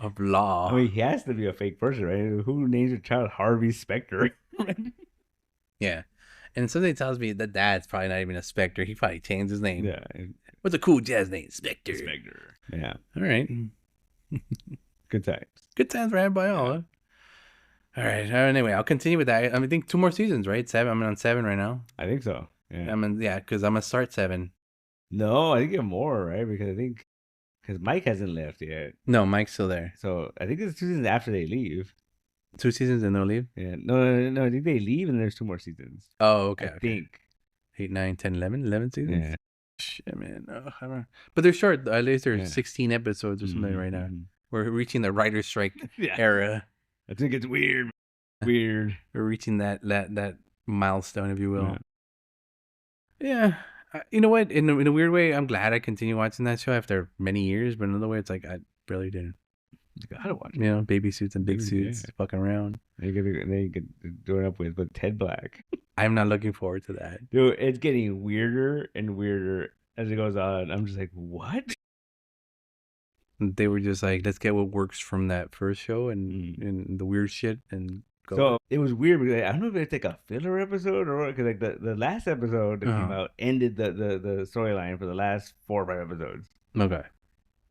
Of law. I mean, he has to be a fake person, right? Who names a child Harvey Specter? Yeah. And somebody tells me that dad's probably not even a Spectre. He probably changed his name. Yeah. What's a cool jazz name? Spectre. Yeah. All right. Good times. Good times for everybody. All. Huh? All right. Anyway, I'll continue with that. I think 2 more seasons, right? 7. I'm on 7 right now. I think so. Yeah. Because I'm gonna start 7. No, I think you have more, right? Because Mike hasn't left yet. No, Mike's still there. So I think it's 2 seasons after they leave. 2 seasons and they'll leave? Yeah. No. I think they leave and there's 2 more seasons. Oh, okay. I think 8, 9, 10, 11? 11 seasons? Yeah. Shit, man. But they're short. At least there's 16 episodes or something right now. We're reaching the writer's strike era. I think it's weird. We're reaching that milestone, if you will. Yeah. You know what? In a weird way, I'm glad I continue watching that show after many years. But another way, it's like I really didn't. You gotta watch it. You know, baby suits and big suits, fucking around. Then you could do it up with Ted Black. I'm not looking forward to that. Dude, it's getting weirder and weirder as it goes on. I'm just like, what? They were just like, let's get what works from that first show and the weird shit and So it was weird because I don't know if it's like a filler episode or what, because like the last episode that came out ended the storyline for the last 4 or 5 episodes. Okay.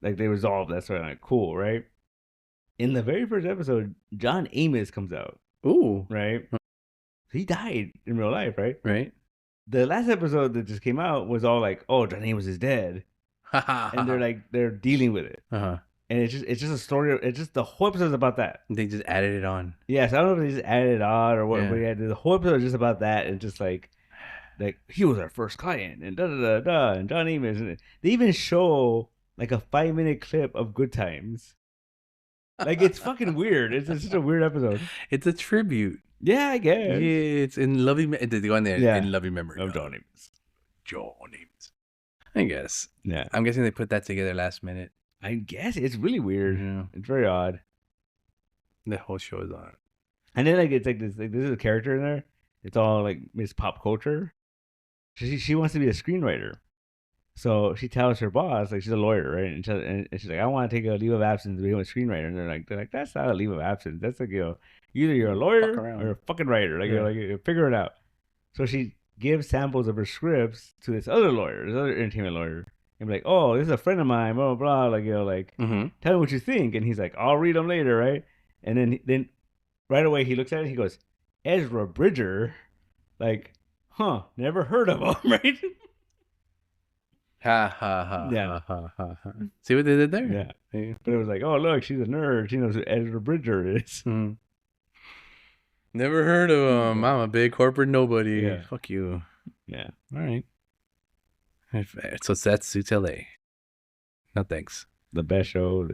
Like they resolved that storyline. Cool, right? In the very first episode, John Amos comes out. Ooh. Right? He died in real life, right? Right. The last episode that just came out was all like, "Oh, John Amos is dead," and they're dealing with it. And it's just a story. It's just the whole episode is about that. They just added it on. Yes, I don't know if they just added it on or what. Yeah. But yeah, the whole episode is just about that, and just like he was our first client, and da da da da, and John Amos. And they even show like a 5-minute clip of Good Times. Like it's fucking weird. It's just a weird episode. It's a tribute. Yeah, I guess. Yeah, it's in loving. They go in there in loving memory of John Amos. John Amos. I guess. Yeah. I'm guessing they put that together last minute. I guess it's really weird. Yeah. It's very odd. The whole show is on. And then it's like this. Like, this is a character in there. It's all like Miss Pop Culture. She wants to be a screenwriter. So she tells her boss, like she's a lawyer, right? And she's like, I want to take a leave of absence to become a screenwriter. And they're like, that's not a leave of absence. That's like, either you're a lawyer or a fucking writer. Like, you figure it out. So she gives samples of her scripts to this other lawyer, this other entertainment lawyer. And be like, oh, this is a friend of mine, blah, blah, blah. Like, tell me what you think. And he's like, I'll read them later, right? And then right away he looks at it, he goes, Ezra Bridger? Like, never heard of him, right? Ha ha ha. Yeah. Ha ha ha. See what they did there? Yeah. But it was like, oh, look, she's a nerd. She knows who Ezra Bridger is. Never heard of him. I'm a big corporate nobody. Yeah. Fuck you. Yeah. All right. So that's Suits LA. No thanks. The best show.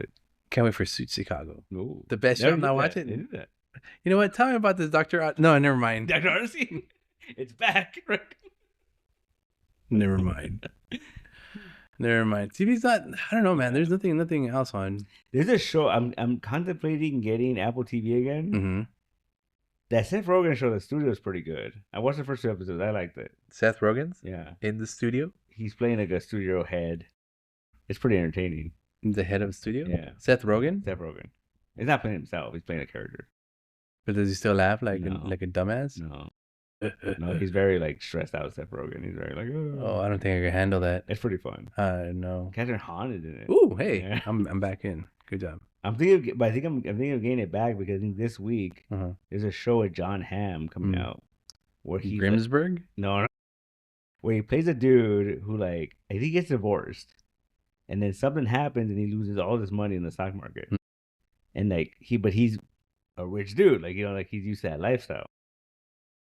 Can't wait for Suits Chicago. Ooh. The best show. I'm not watching. They did that. You know what? Tell me about this Dr. No, never mind. Dr. Odyssey. It's back. Never mind. Never mind. TV's not. I don't know, man. There's nothing else on. There's a show. I'm contemplating getting Apple TV again. That Seth Rogen show, the studio, is pretty good. I watched the first 2 episodes. I liked it. Seth Rogen's? Yeah. In the studio? He's playing like a studio head. It's pretty entertaining. The head of the studio? Yeah. Seth Rogen? Seth Rogen. He's not playing himself. He's playing a character. But does he still laugh like a dumbass? No. No, he's very like stressed out, Seth Rogen. He's very like, oh, I don't think I can handle that. It's pretty fun. No. Catherine Hahn is in it. Ooh, hey, yeah. I'm back in. Good job. I'm thinking of getting it back because I think this week there's a show with John Hamm coming out where he Grimsburg? No, where he plays a dude who I think he gets divorced, and then something happens and he loses all this money in the stock market, and but he's a rich dude, he's used to that lifestyle.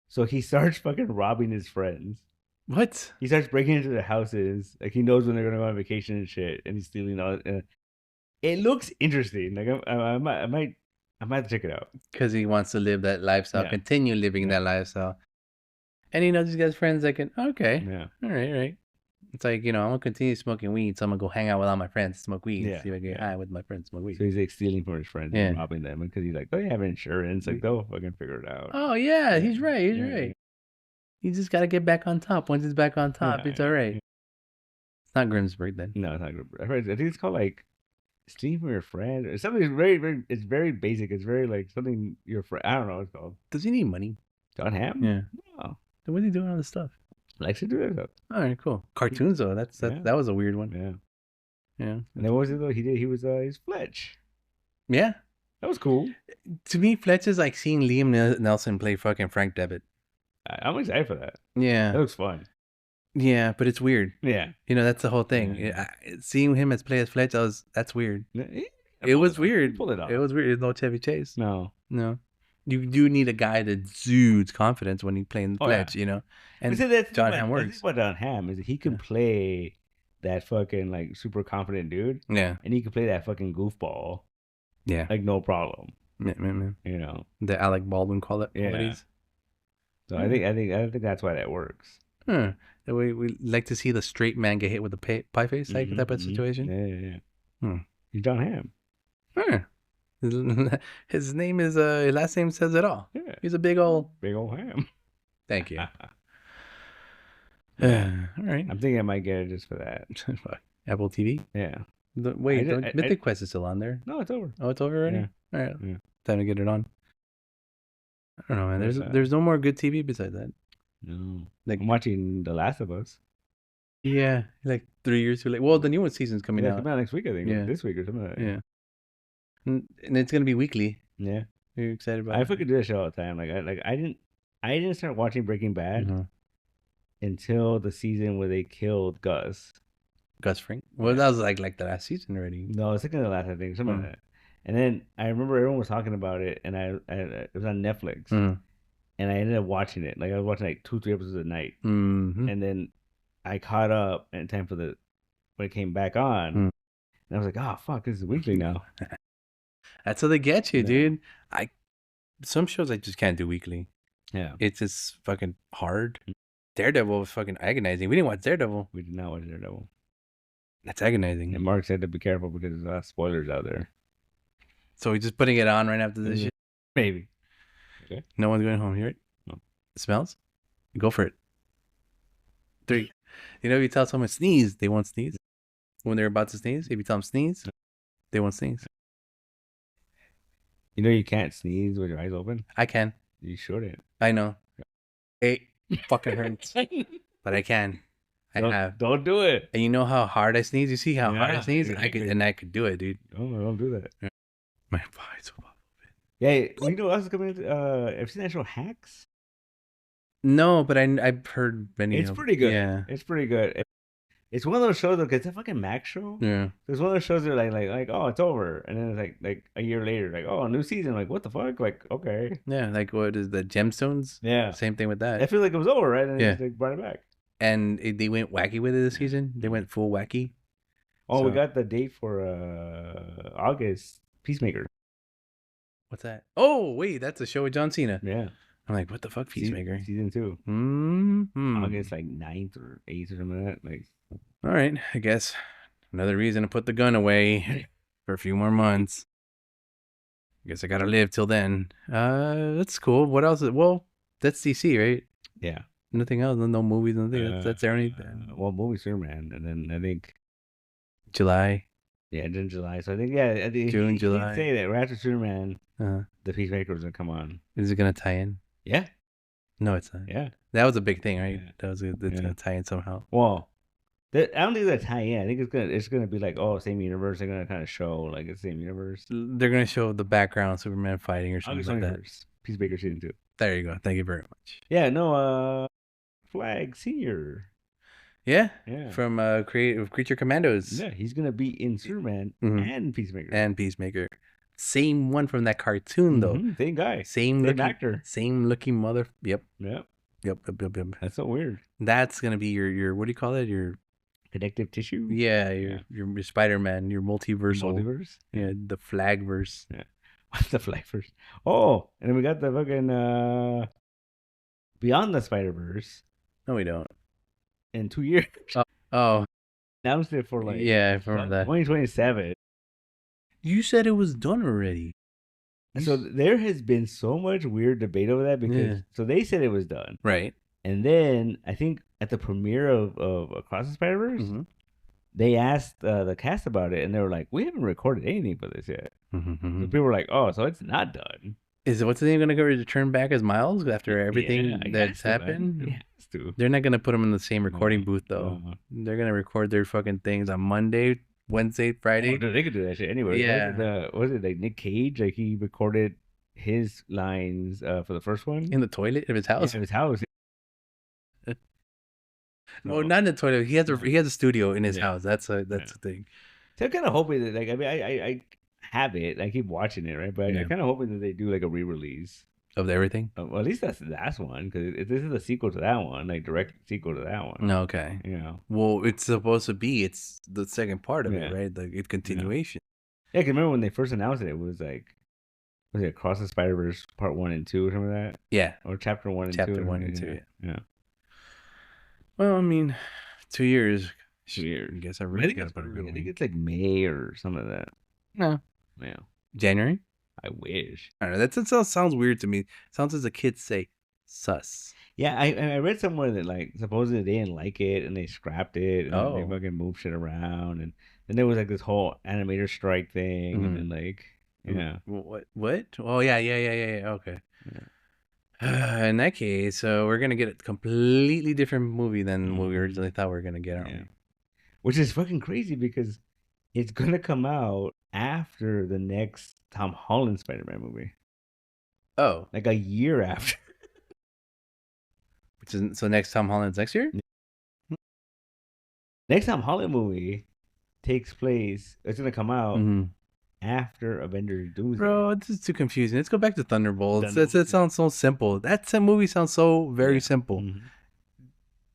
So he starts fucking robbing his friends. What? He starts breaking into their houses. Like he knows when they're gonna go on vacation and shit, and he's stealing all. It looks interesting. Like I might have to check it out because he wants to live that lifestyle, continue living that lifestyle, and he knows he's got friends that can. Okay, all right. It's like I'm gonna continue smoking weed, so I'm gonna go hang out with all my friends, smoke weed, see if I get high with my friends, smoke weed. So he's like stealing from his friends, and robbing them because he's like, they have insurance, like they'll fucking figure it out. Oh yeah, he's right. He's right. You just gotta get back on top. Once it's back on top, it's all right. It's not Grimsburg then. No, it's not Grimsburg. I think it's called stealing from your friend or something. Very, very. It's very basic. It's very something your friend. I don't know what it's called. Does he need money? John Hamm? Yeah. Oh. Then what's he doing all this stuff? Likes to do that stuff. All right, cool. Cartoons though. That was a weird one. Yeah. And then what was it though? He was Fletch. Yeah. That was cool. To me, Fletch is like seeing Liam Nelson play fucking Frank Debit. I'm excited for that. Yeah. That looks fun. Yeah, but it's weird. Yeah. That's the whole thing. Yeah. Seeing him play as Fletch, that's weird. It was weird. Pulled it off. It was weird. There's no Chevy Chase. No. You do need a guy that exudes confidence when he's playing Fletch, And John Hamm works. The thing about John Hamm is that he can play that fucking super confident dude. Yeah. And he can play that fucking goofball. Yeah. No problem. Yeah. The Alec Baldwin qualities. Yeah. So I think that's why that works. That way we like to see the straight man get hit with a pie face type of situation. Yeah. He's John Hamm. His name is his last name says it all. Yeah. He's a big old ham. Thank you. All right. I'm thinking I might get it just for that. Apple TV? Yeah. Mythic Quest is still on there. No, it's over. Oh, it's over already? Yeah. All right. Yeah. Time to get it on. I don't know, man. There's no more good TV besides that. No, like I'm watching The Last of Us. Yeah, like 3 years too late. Well, the new season's coming out. Coming out next week, I think. Yeah, this week or something. Like that. Yeah, and it's gonna be weekly. Yeah, are you excited about? I fucking do that show all the time. I didn't start watching Breaking Bad until the season where they killed Gus. Gus Fring. Well, that was like the last season already. No, it's like in the last, I think, something like that. And then I remember everyone was talking about it, and it was on Netflix, and I ended up watching it. Like I was watching like 2-3 episodes a night, and then I caught up in time for when it came back on, and I was like, oh fuck, this is weekly now. That's how they get you, dude. Some shows I just can't do weekly. Yeah, it's just fucking hard. Daredevil was fucking agonizing. We didn't watch Daredevil. We did not watch Daredevil. That's agonizing. And Mark said to be careful because there's spoilers out there. So we're just putting it on right after this shit? Maybe. Okay. No one's going home. Hear it? No. It smells? Go for it. 3. You know, if you tell someone sneeze, they won't sneeze. When they're about to sneeze, if you tell them sneeze, they won't sneeze. You know you can't sneeze with your eyes open? I can. You shouldn't. I know. It fucking hurts. But I can. Don't do it. And you know how hard I sneeze? You see how hard I sneeze? I could do it, dude. Oh, don't do that. Yeah. My eyes will pop open. Yeah, you know what else is coming into have you seen that show Hacks? No, but I've heard many. It's pretty good. Yeah. It's pretty good. It's one of those shows because it's a fucking Max show. Yeah. It's one of those shows that are like oh, it's over, and then it's like a year later, like oh, a new season. Like what the fuck? Like okay. Yeah, like what is the Gemstones? Yeah. Same thing with that. I feel like it was over, right? And they brought it back. And they went wacky with it this season. They went full wacky. Oh, we got the date for August. Peacemaker. What's that? Oh, wait, that's a show with John Cena. Yeah. I'm like, what the fuck, Peacemaker? Season 2. Mm-hmm. August like 9th or 8th or something like that. Like, all right, I guess another reason to put the gun away for a few more months. I guess I gotta live till then. That's cool. What else? Well, that's DC, right? Yeah. Nothing else. No movies. Nothing. That's their only. Well, movie Superman, and then I think July. Yeah, June, July. So I think June, July. Say that right after Superman, the Peacemaker was gonna come on. Is it gonna tie in? Yeah. No, it's not. Yeah. That was a big thing, right? Yeah. That was gonna tie in somehow. Well, I don't think it's gonna tie in. I think it's gonna be like same universe. They're gonna kind of show like it's the same universe. They're gonna show the background Superman fighting or something like that. Peacemaker season 2. There you go. Thank you very much. Yeah. No. Flag Senior. Yeah. From Creative Creature Commandos. Yeah, he's gonna be in Superman and Peacemaker. And Peacemaker. Same one from that cartoon though. Same guy. Same looking actor. Same looking mother. Yep. Yep. That's so weird. That's gonna be your what do you call it? Your connective tissue. Yeah, your Spider-Man, your multiverse. Yeah, the Flagverse. Yeah. What's the Flagverse? Oh, and then we got the fucking Beyond the Spider-Verse. No, we don't. In 2 years. Oh. Announced it for like I remember that. 2027. You said it was done already. So there has been so much weird debate over that because so they said it was done. Right. And then I think at the premiere of Across the Spider-Verse, they asked the cast about it and they were like, we haven't recorded anything for this yet. So people were like, oh, so it's not done. Is it what's the name going to go return back as Miles after everything that's happened? He has to. They're not going to put him in the same recording booth though. They're going to record their fucking things on Monday, Wednesday, Friday. Oh, they could do that shit anyway. Yeah. Was it like Nick Cage? Like he recorded his lines for the first one in the toilet of his house. Yeah, in his house. Well, not in the toilet. He has a studio in his house. That's the thing. So I'm kind of hoping that I have it. I keep watching it, right? But I'm kind of hoping that they do like a re-release of everything. Well, at least that's the last one because this is a sequel to that one, like direct sequel to that one. Okay. Well, it's supposed to be. It's the second part of it, right? Like it's continuation. Yeah, because remember when they first announced it was like, was it Across the Spider-Verse Part 1 and 2 or something like that? Yeah. Or Chapter 1 and 2. Chapter 1 and 2. Yeah. Well, I mean, 2 years. 2 years. I guess I really got to put a good one. I think it's like May or something like that. No. Yeah. January? I wish. I don't know. That sounds weird to me. Sounds as the kids say, sus. Yeah, I read somewhere that like supposedly they didn't like it and they scrapped it and they fucking moved shit around and then there was like this whole animator strike thing and then like What? Oh yeah. Okay. In that case, so we're gonna get a completely different movie than what we originally thought we were gonna get, aren't we? Which is fucking crazy because it's gonna come out after the next Tom Holland Spider-Man movie. Oh, like a year after. Which is so next Tom Holland's next year? Next Tom Holland movie takes place. It's gonna come out after Avengers Doomsday. Bro, this is too confusing. Let's go back to Thunderbolts. That sounds so simple. That movie sounds so very simple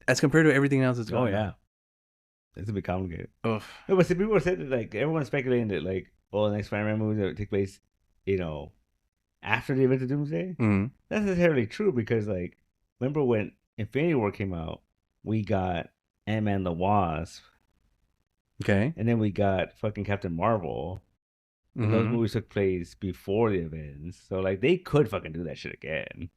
as compared to everything else that's going on. It's a bit complicated. No, but some people said that, like, everyone's speculating that, like, the next Spider-Man movie that would take place, after the event of Doomsday. That's not necessarily true because, like, remember when Infinity War came out, we got Ant-Man the Wasp. Okay. And then we got fucking Captain Marvel. And those movies took place before the events. So, like, they could fucking do that shit again.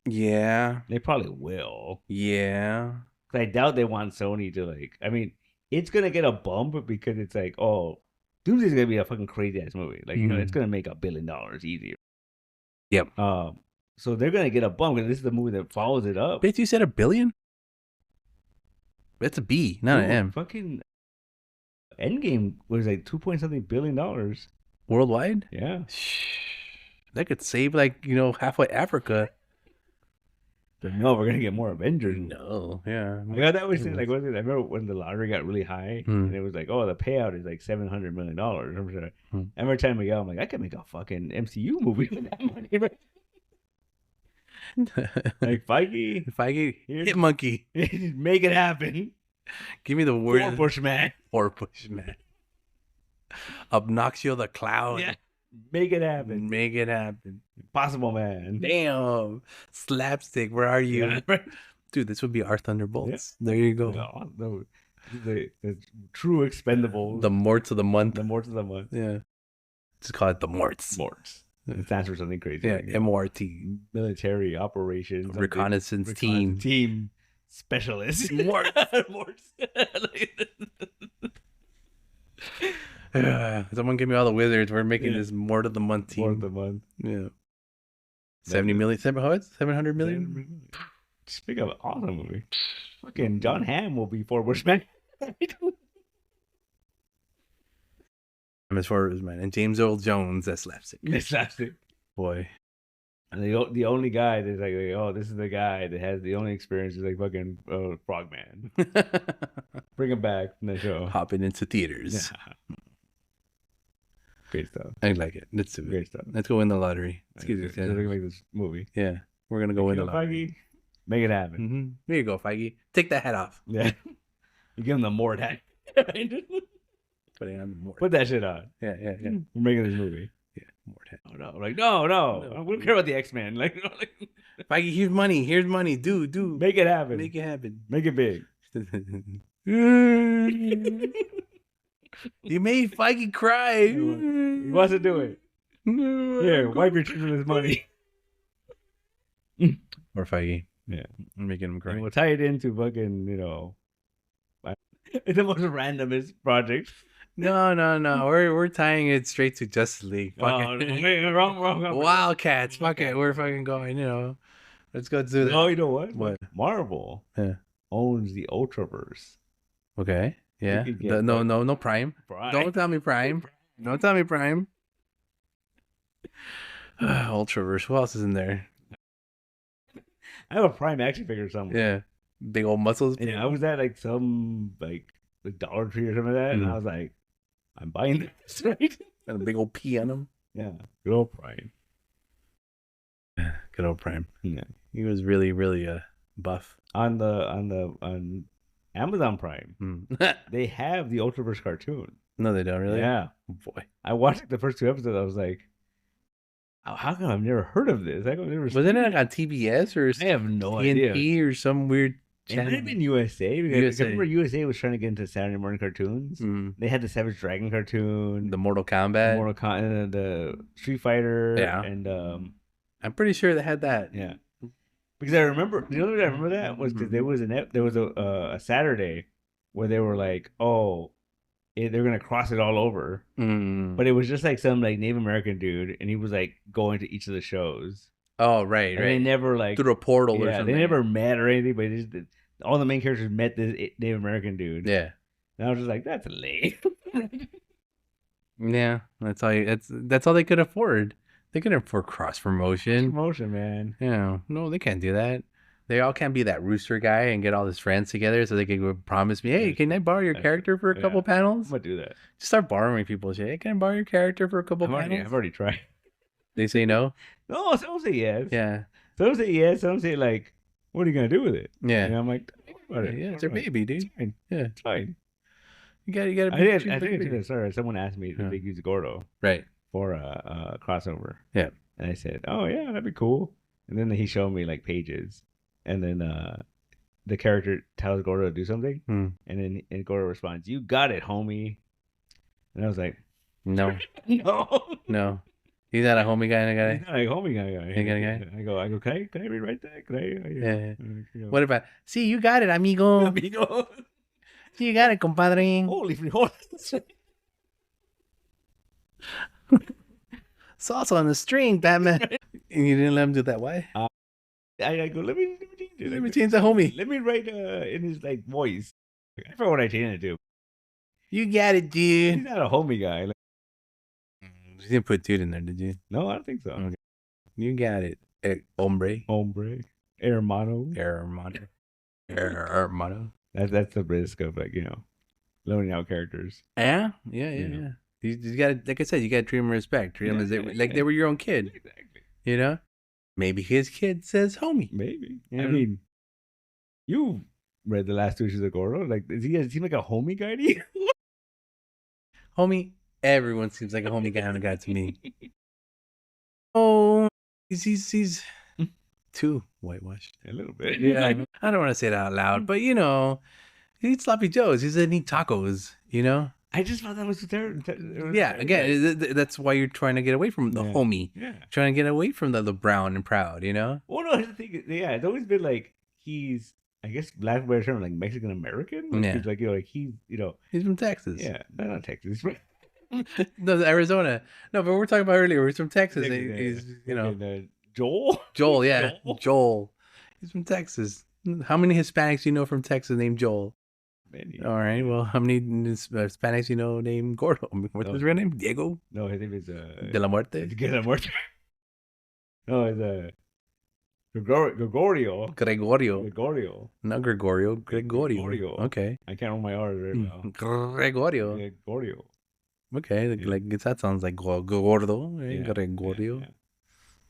Yeah. They probably will. Yeah. I doubt they want Sony to, like, I mean, it's going to get a bump because it's like, Doomsday's going to be a fucking crazy ass movie. Like, it's going to make $1 billion easier. Yep. So they're going to get a bump because this is the movie that follows it up. Bitch, you said $1 billion? That's a B, not an M. Fucking Endgame was like $2.something billion. Worldwide? Yeah. That could save, like, halfway Africa. No, we're gonna get more Avengers. No, yeah. I that was like, I remember when the lottery got really high, and it was like, the payout is like $700 million. Every time we go, I'm like, I could make a fucking MCU movie with that money. Right? Like Feige, hit monkey, make it happen. Give me the word. Four push man. Obnoxio the Clown. Yeah. Make it happen. Possible Man. Damn. Slapstick, where are you? Yeah. Dude, this would be our Thunderbolts. Yeah. There you go. No, the true Expendables. The Morts of the Month. Yeah. Just call it the Morts. It stands for something crazy. Yeah, like MORT. Military Operations. Reconnaissance Team. Team Specialist. Morts. Someone give me all the wizards. We're making this Mort of the Month team. Mort of the Month. Yeah. 70 million. 700 million? Speak of awesome movie. Fucking John Hamm will be Four Bushman. I'm as Four Bushman. And James Earl Jones as Slapstick. Boy. And the only guy that's like, this is the guy that has the only experience is like fucking Frogman. Bring him back from the show. Hopping into theaters. Yeah. Great stuff. I like it. Let's do it. Great stuff. Let's go win the lottery. We're gonna make this movie. Yeah, we're gonna go win the lottery. Feige, make it happen. Here you go, Feige. Take that hat off. Yeah, you give him the Mort hat. Putting on the Mort. Put that shit on. Yeah. We're making this movie. Yeah, Mort hat. Oh no, like no. We don't care about the X-Men. Like, Feige, here's money. Here's money. Do make it happen. Make it happen. Make it big. You made Feige cry. He wants to do it. Here, wipe your tears with his money. Or Feige. Yeah. I'm making him cry. And we'll tie it into fucking, it's the most randomest project. No. We're tying it straight to Justice League. Wrong. Wildcats. Fuck it. We're fucking going, Let's go do that. Oh, you know what? What? Marvel owns the Ultraverse. Okay. Yeah. No Prime. Don't tell me Prime. Don't tell me Prime. Ultraverse. Who else is in there? I have a Prime action figure somewhere. Yeah. Big old muscles. And I was at like some like Dollar Tree or something like that, and I was like, I'm buying this, right? And a big old P on him. Yeah. Good old Prime. Good old Prime. Yeah. He was really, really buff. On Amazon Prime, they have the Ultraverse cartoon. No, they don't really. Yeah. Oh, boy. I watched the first 2 episodes. I was like, how come I've never heard of this? Wasn't it like on TBS or I have no TNT idea. or some weird channel? It might have been USA. Because I remember USA was trying to get into Saturday morning cartoons. They had the Savage Dragon cartoon, the Mortal Kombat, the Street Fighter, and I'm pretty sure they had that. Yeah. Because I remember, the only reason I remember that was because there was a Saturday where they were like, they're gonna cross it all over, but it was just like some like Native American dude, and he was like going to each of the shows. Oh, right, And right. they never like through a portal or yeah, something. they never met or anything, but all the main characters met this Native American dude. Yeah. And I was just like, that's lame. Yeah, that's all. That's all they could afford. They couldn't afford cross promotion. Promotion, man. Yeah, no, they can't do that. They all can't be that rooster guy and get all his friends together so they can go promise me, hey, can I borrow your character for a couple panels? I'm gonna do that. Just start borrowing people's shit. Hey, can I borrow your character for a couple panels? I've already tried. They say no. No, some say yes. Yeah. Some say yes. Some say like, what are you gonna do with it? Yeah. And I'm like, yeah, it's your baby, dude. It's fine. Yeah, it's fine. You gotta. I think I did that. Sorry, someone asked me if they use Gordo right for a crossover. Yeah, and I said, oh yeah, that'd be cool. And then he showed me like pages, and then the character tells Gordo to do something, and then Gordo responds, "You got it, homie." And I was like, no, no. He's not a homie guy. He's not a homie guy. I go, can I rewrite that? Can I? Yeah. What about? See, you got it, amigo. Amigo. See, you got it, compadre. Holy frijoles. Sauce on the string, Batman. And you didn't let him do that. Why? I go, let me change it. Let me change the homie. Let me write in his like voice. I forgot what I changed it to. You got it, dude. He's not a homie guy. Like, you didn't put dude in there, did you? No, I don't think so. Okay. You got it. Hombre. Hermano. That's the risk of like, loaning out characters. Yeah. You got to, like I said, you got to treat them with respect. Treat them as they were your own kid. Exactly. You know? Maybe his kid says homie. Maybe. I mean, you read the last 2 issues of Gordo. Like, does he seem like a homie guy to you? Homie. Everyone seems like a homie guy to me. Oh, he's too whitewashed. A little bit. Yeah. I don't want to say it out loud, but he eats sloppy joes. He doesn't eat tacos, I just thought that was terrible. Yeah, again, that's why you're trying to get away from the homie. Yeah. Trying to get away from the brown and proud, Well, no, the thing is, it's always been like he's, I guess, lack of a better term, like Mexican American. Like, yeah. He's like, he's from Texas. Yeah, not Texas. No, Arizona. No, but we're talking about earlier. He's from Texas. He's Joel. Joel, yeah, Joel. He's from Texas. How many Hispanics do you know from Texas named Joel? Many. All right. Well, how many Hispanics do you know named Gordo? What's his real name? Diego. No, his name is De la Muerte. De la Muerte. No, it's Gregorio. Not Gregorio. Okay. I can't remember my order right now. Gregorio. Okay, like that sounds like Gordo, right? Yeah. Gregorio.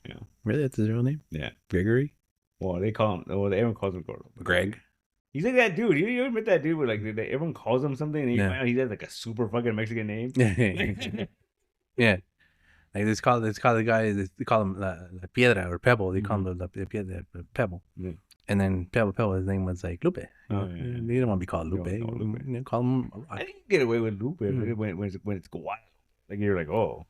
Yeah. Really, that's his real name? Yeah. Gregory. Well, they call him. Well, everyone calls him Gordo. Greg. He's like that dude. You ever met that dude where like everyone calls him something and you find out he has like a super fucking Mexican name? Yeah. Like they call the guy. They call him La Piedra or Pebble. They call him the Piedra Pebble. Yeah. And then Pebble, his name was like Lupe. Oh, yeah. You don't want to be called Lupe. Call him. I think you get away with Lupe when it's Guadalupe. Like you're like, oh.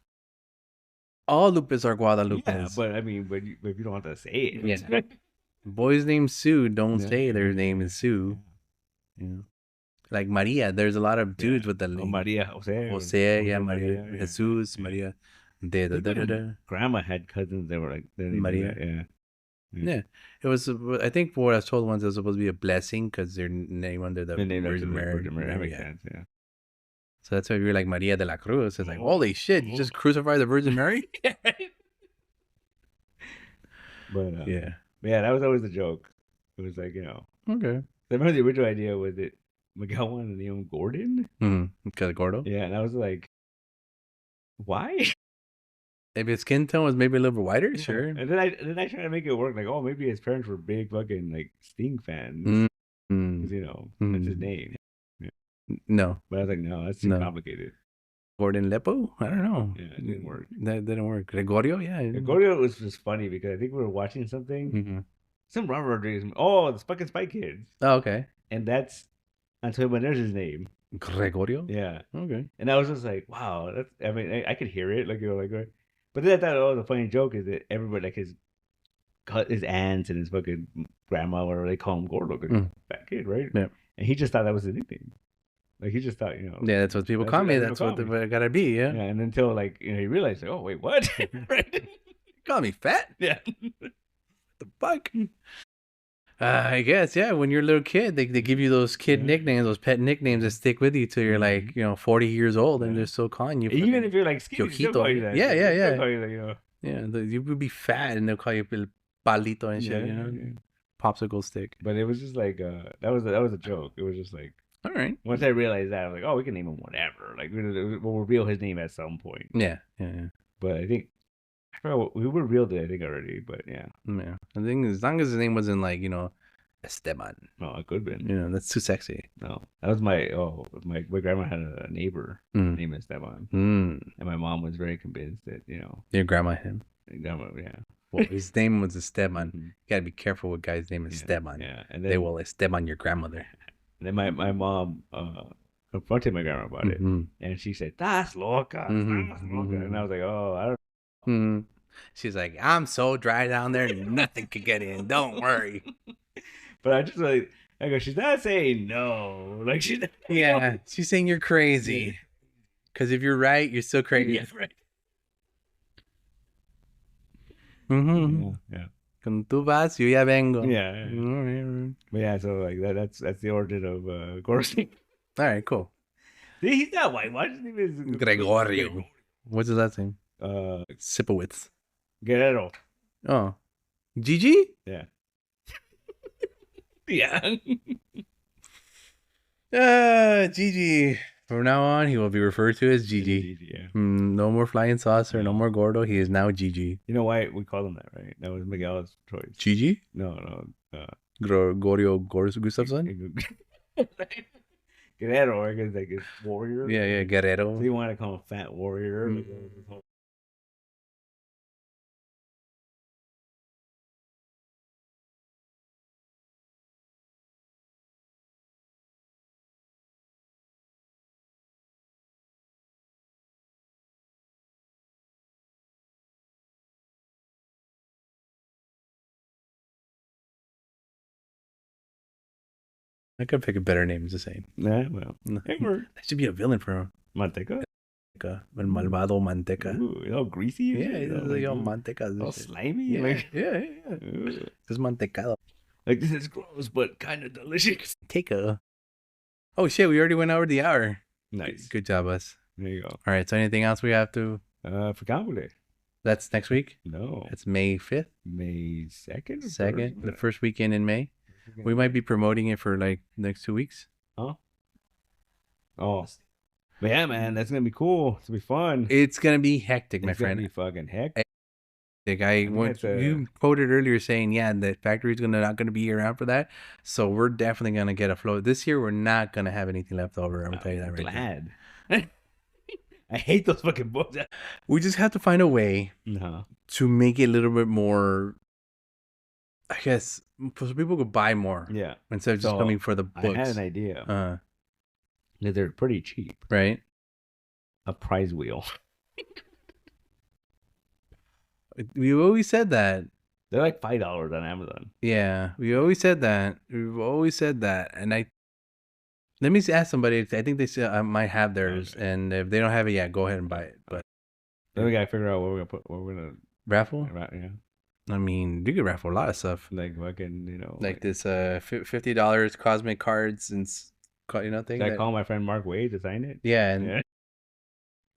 All Lupes are Guadalupes. Yeah, but I mean, if you don't want to say it. Yeah. Boys named Sue don't say their name is Sue. Yeah. Like Maria, there's a lot of dudes with the name. Maria, Jose, Maria, Jesus, Maria. Grandma had cousins that were like Maria. Yeah. It was, I think what I was told once, it was supposed to be a blessing because they're named under the Virgin Mary. That makes sense, yeah. So that's why you're like Maria de la Cruz. It's like, holy shit, you just crucified the Virgin Mary? But yeah, that was always the joke. It was like, Okay. I remember the original idea was that Miguel wanted to name him Gordon. Because of Gordo? Yeah, and I was like, why? Maybe his skin tone was maybe a little bit whiter? Yeah. Sure. And then I tried to make it work. Like, oh, maybe his parents were big fucking like Sting fans. Because, that's his name. Yeah. No. But I was like, no, that's too complicated. Gordon Lepo? I don't know. Yeah, it didn't work. That didn't work. Gregorio? Yeah. Gregorio was just funny because I think we were watching something. Some Robert Rodriguez. Oh, the fucking Spy Kids. Oh, okay. And that's Antonio Banderas' name. Gregorio? Yeah. Okay. And I was just like, wow. I mean, I could hear it. Like, but then I thought, oh, the funny joke is that everybody, like his aunts and his fucking grandma, whatever, they call him Gordo, fat kid, right? Yeah. And he just thought that was his nickname. Like, he just thought, Yeah, that's what people call me. That's what it gotta be, yeah. Yeah, and until, like, he realized, like, oh, wait, what? Right? Call me fat? Yeah. The fuck? I guess, yeah. When you're a little kid, they give you those kid nicknames, those pet nicknames that stick with you till you're like, 40 years old, and they're still calling you. Even if you're like skinny, they still call you that. Yeah. Call you that, Yeah, you would be fat, and they'll call you el palito and shit, popsicle stick. But it was just like that was a joke. It was just like, all right. Once I realized that, I was like, oh, we can name him whatever. Like we'll reveal his name at some point. Yeah. But I think we revealed it, I think, already. But yeah. The thing is, as long as his name wasn't like Esteban. No, it could have been. That's too sexy. No, that was my grandma had a neighbor named Esteban, and my mom was very convinced that your grandma him. Grandma, yeah. Well, his name was Esteban. You gotta be careful with guys' name is Esteban. Yeah, and then, they will Esteban your grandmother. And then my mom confronted my grandma about it, and she said, "That's loca, that's loca," and I was like, "Oh, I don't." She's like, "I'm so dry down there, nothing could get in. Don't worry." But I just I go, she's not saying no, like she's she's saying you're crazy. Because if you're right, you're still crazy. Yeah, right. Yeah. Cuando tú vas, yo ya vengo. Yeah. But yeah, so like that's the origin of Gorski. All right, cool. See, he's not white. Why his name is Gregorio. What's his last name? Sipowitz. Guerrero. Oh. Gigi? Yeah. Gigi. From now on, he will be referred to as Gigi. Yeah. No more flying saucer, no more gordo. He is now Gigi. You know why we call him that, right? That was Miguel's choice. Gigi? No. Gorio Gustafson? Guerrero, I guess, like his warrior. Yeah, Guerrero. So you want to call him Fat Warrior? I could pick a better name. It's the same. Yeah, well, that should be a villain for him. Manteca. El malvado Manteca. Ooh, all greasy. Yeah, he's like all Manteca. All slimy. Yeah. This Mantecado. Like, this is gross, but kind of delicious. Manteca. Oh shit, we already went over the hour. Nice. Good job, us. There you go. All right, so anything else we have to? For Cambule. That's next week? No. That's May 5th? May 2nd? 2nd? The first weekend in May? We might be promoting it for like next 2 weeks. Huh? Oh. But yeah, man, that's going to be cool. It's going to be fun. It's going to be hectic, my friend. It's going to be fucking hectic. You quoted earlier saying, the factory's not going to be around for that. So we're definitely going to get a flow. This year, we're not going to have anything left over. I'm going to tell you that right now. Glad. I hate those fucking books. We just have to find a way to make it a little bit more, I guess, so people could buy more. Yeah. Instead of just coming for the books. I had an idea. They're pretty cheap. Right. A prize wheel. We always said that. They're like $5 on Amazon. Yeah, we always said that. We've always said that. And let me ask somebody. I think they still might have theirs. Okay. And if they don't have it yet, go ahead and buy it. But then we gotta figure out what we're gonna put. What we're gonna raffle. Yeah. I mean, you could raffle a lot of stuff. Like fucking, like this $50 cosmic cards and thing. Should I call my friend Mark Wade to sign it? Yeah, and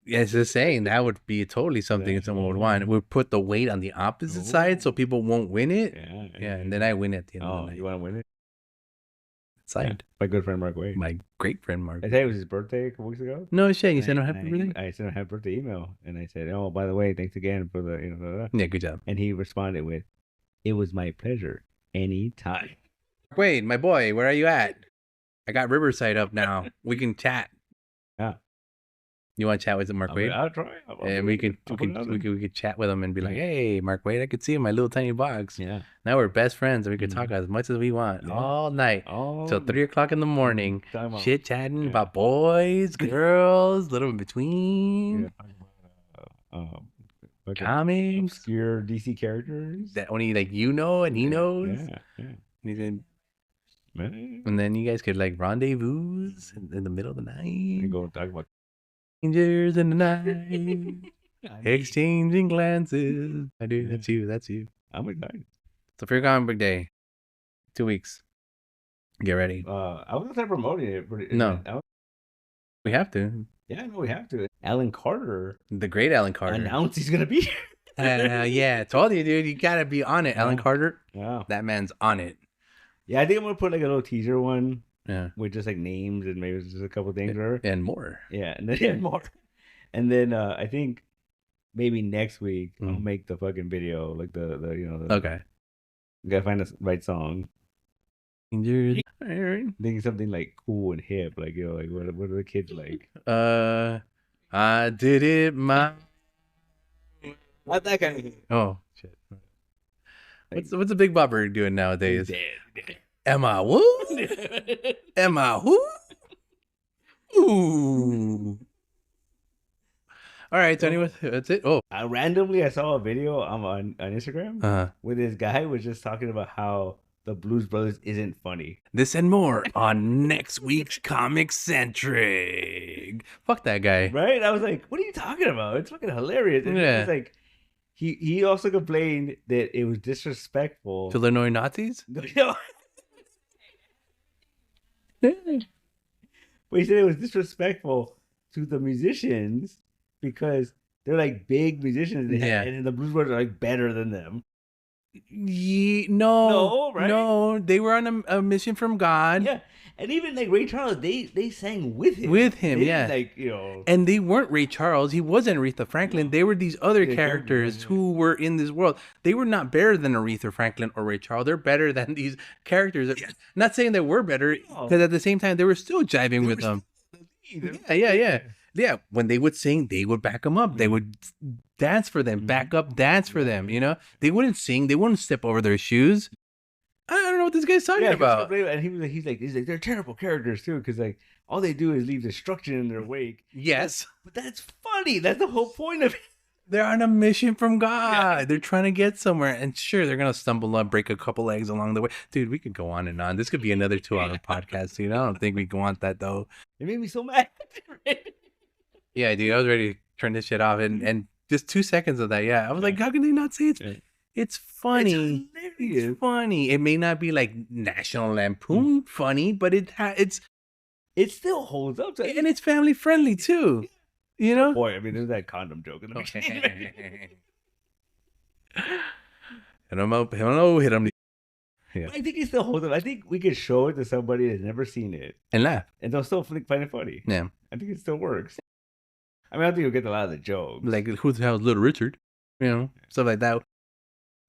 it's just saying that would be totally something someone would want. We'd put the weight on the opposite side so people won't win it. Yeah, and then I win at the end of the night. You want to win it? Signed. Yeah, my good friend Mark Wade. My great friend Mark. I said it was his birthday a couple weeks ago. No shit. You sent him happy birthday? I sent him happy birthday email, and I said, "Oh, by the way, thanks again for the Yeah, good job." And he responded with, "It was my pleasure. Anytime." Wade, my boy, where are you at? I got Riverside up now. We can chat. Yeah. You want to chat with Mark Wade? I'll try. And we could chat with him and be like, "Hey, Mark Wade, I could see in my little tiny box. Yeah. Now we're best friends and we could talk as much as we want all night till 3 o'clock in the morning, chit chatting about boys, girls, little in between, comics, obscure DC characters that only and he knows. Yeah. And then you guys could like rendezvous in the middle of the night. And go talk about strangers in the night. Exchanging glances. I do. That's you. That's you. I'm excited. So for your comic book day, 2 weeks. Get ready. I was gonna start promoting it. No. We have to. Yeah, no, we have to. Alan Carter. The great Alan Carter. Announced he's gonna be here. Yeah, I told you, dude. You gotta be on it. Yeah. Alan Carter. Wow. That man's on it. Yeah, I think I'm gonna put like a little teaser one. Yeah. With just like names and maybe just a couple things or and more. Yeah, and then more. And then I think maybe next week I'll make the fucking video, like the okay. You gotta find the right song. Thinking something like cool and hip, like like what are the kids like? I did it my. Not that kind of thing. Oh shit! What's a Big Bopper doing nowadays? Am I woo? Am I who? Ooh. All right, so anyway, that's it. Oh, randomly I saw a video on Instagram where this guy was just talking about how the Blues Brothers isn't funny. This and more on next week's ComiCentric. Fuck that guy. Right? I was like, what are you talking about? It's fucking hilarious. And yeah. It's like he also complained that it was disrespectful to Illinois Nazis. But he said it was disrespectful to the musicians because they're like big musicians, and the Blues Brothers are like better than them. No, right? No, they were on a mission from God. Yeah, and even like Ray Charles, they sang with him. Yeah, like and they weren't Ray Charles. He wasn't Aretha Franklin. They were these other characters who were in this world. They were not better than Aretha Franklin or Ray Charles. They're better than these characters. Yeah. Not saying they were better, because at the same time they were still jiving with them. Yeah, when they would sing, they would back them up. They would dance for them, back up, dance for them. They wouldn't sing. They wouldn't step over their shoes. I don't know what this guy's talking about. And he's like, they're terrible characters too, because like all they do is leave destruction in their wake. Yes, but that's funny. That's the whole point of it. They're on a mission from God. Yeah. They're trying to get somewhere, and sure, they're gonna stumble up, break a couple legs along the way. Dude, we could go on and on. This could be another 2-hour podcast, dude. I don't think we want that though. It made me so mad. Yeah, dude, I was ready to turn this shit off, and just 2 seconds of that, yeah. I was like, how can they not say it's funny? It's funny. It may not be like National Lampoon funny, but it still holds up, and it's family friendly too. Boy, I mean, there's that condom joke in the beginning. Hit him. Yeah. I think it still holds up. I think we could show it to somebody that's never seen it and laugh, and they'll still find it funny. Yeah, I think it still works. I mean, I think you'll get a lot of the jokes. Like, who the hell is Little Richard? Stuff like that.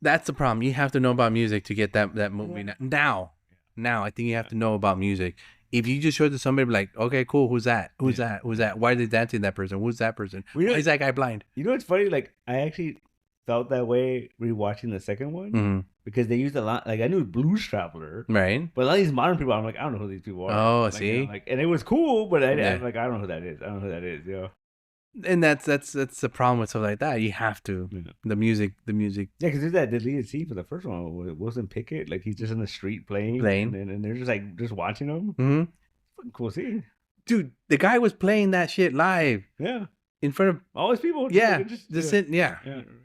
That's the problem. You have to know about music to get that movie. Now, I think you have to know about music. If you just show it to somebody, like, okay, cool, who's that? Who's that? Why are they dancing that person? Who's that person? Why is that guy blind? You know what's funny? Like, I actually felt that way rewatching the second one because they used a lot. Like, I knew Blues Traveler, right? But a lot of these modern people, I'm like, I don't know who these people are. Oh, like, see, and it was cool, but I'm like, I don't know who that is. I don't know who that is. And that's the problem with stuff like that. You have to the music. Yeah, because there's that deleted scene for the first one with Wilson Pickett, like he's just in the street playing, and they're just watching him. Fucking cool scene, dude. The guy was playing that shit live. Yeah, in front of all these people. Yeah, yeah.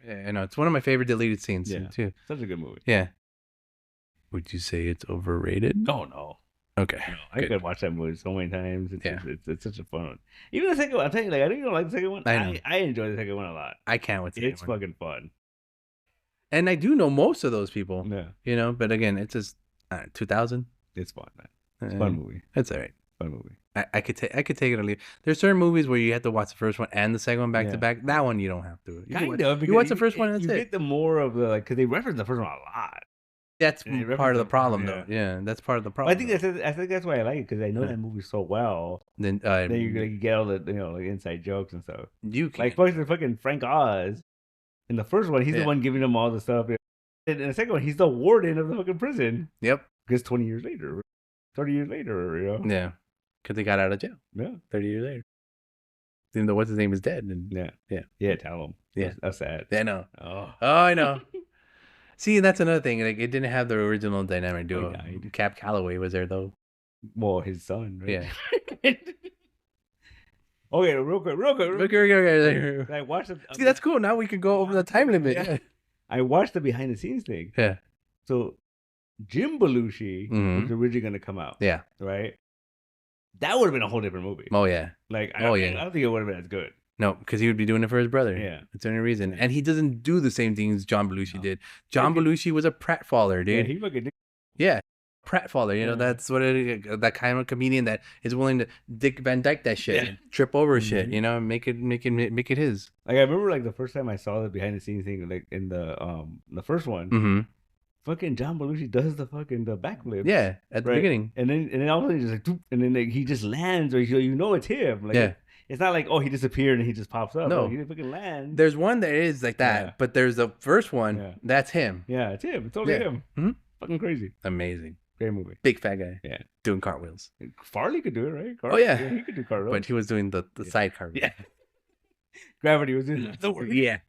I know, it's one of my favorite deleted scenes too. Such a good movie. Yeah. Would you say it's overrated? Oh no. Okay. No, I could watch that movie so many times. It's such a fun one. Even the second one, I'm telling you, like, I know you don't like the second one. I enjoy the second one a lot. I can't with the second one. It's fucking fun. And I do know most of those people. Yeah. But again, it's just 2000. It's fun, man. It's a fun movie. It's all right. Fun movie. I could take it or leave. There's certain movies where you have to watch the first one and the second one back to back. That one you don't have to. You watch the first one and that's it. You get the more of the, like, because they reference the first one a lot. That's part of the problem, though. Yeah, that's part of the problem. I think that's why I like it, because I know that movie so well. Then you get all the like inside jokes and stuff. Like fucking Frank Oz. In the first one, he's the one giving them all the stuff. And in the second one, he's the warden of the fucking prison. Yep. Because 20 years later, 30 years later, Yeah, because they got out of jail. Yeah, 30 years later. Even though what's his name is dead. And yeah. Tell him. Yeah, that's sad. I know. Oh, I know. See, that's another thing. Like, it didn't have the original dynamic duo. Cap Calloway was there though. Well, his son, right? Yeah. Okay, real quick. Okay. I watched it. See, that's cool. Now we can go over the time limit. Yeah. I watched the behind the scenes thing. Yeah. So Jim Belushi was originally going to come out. Yeah. Right? That would have been a whole different movie. Oh, yeah. Like, I don't think it would have been as good. No, because he would be doing it for his brother. Yeah. That's the only reason. And he doesn't do the same things John Belushi did. John Belushi was a pratfaller, dude. Yeah, he fucking did. Yeah. Pratfaller, you know, that's what that kind of comedian that is willing to Dick Van Dyke that shit, trip over shit, you know, make it his. Like I remember, like the first time I saw the behind the scenes thing, like in the first one, fucking John Belushi does the backflip. Yeah, at the beginning, and then all of a sudden just like, and then like, he just lands, or you know it's him. Like, it's not like he disappeared and he just pops up. No, he didn't fucking land. There's one that is like that, but there's the first one that's him. Yeah, it's him. It's totally him. Mm-hmm. Fucking crazy. Amazing. Great movie. Big fat guy. Yeah. Doing cartwheels. Farley could do it, right? He could do cartwheels. But he was doing the side cartwheels. Yeah. Gravity was in the work. Yeah.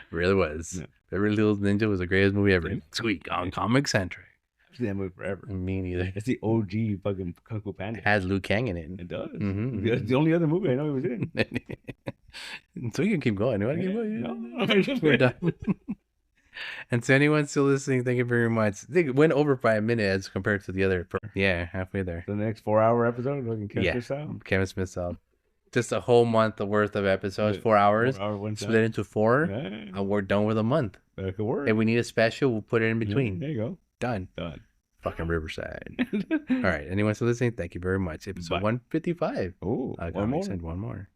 Really was. Yeah. Beverly Hills Ninja was the greatest movie ever. Squeak on ComiCentric. I've seen that movie forever. Me neither. It's the OG fucking Kung Fu Panda. It has Liu Kang in it. It does. It's the only other movie I know he was in. So you can keep going. You want to keep going? No. We're done. And to anyone still listening, thank you very much. I think it went over by a minute as compared to the other. Yeah, halfway there. The next 4-hour episode, looking Kevin Smith out. Kevin Smith style. Just a whole month worth of episodes, 4 hours. Split it into 4. And we're done with a month. That could work. If we need a special, we'll put it in between. There you go. Done. Fucking Riverside. All right. Anyone still listening? Thank you very much. Episode 155. Oh, one more. One more.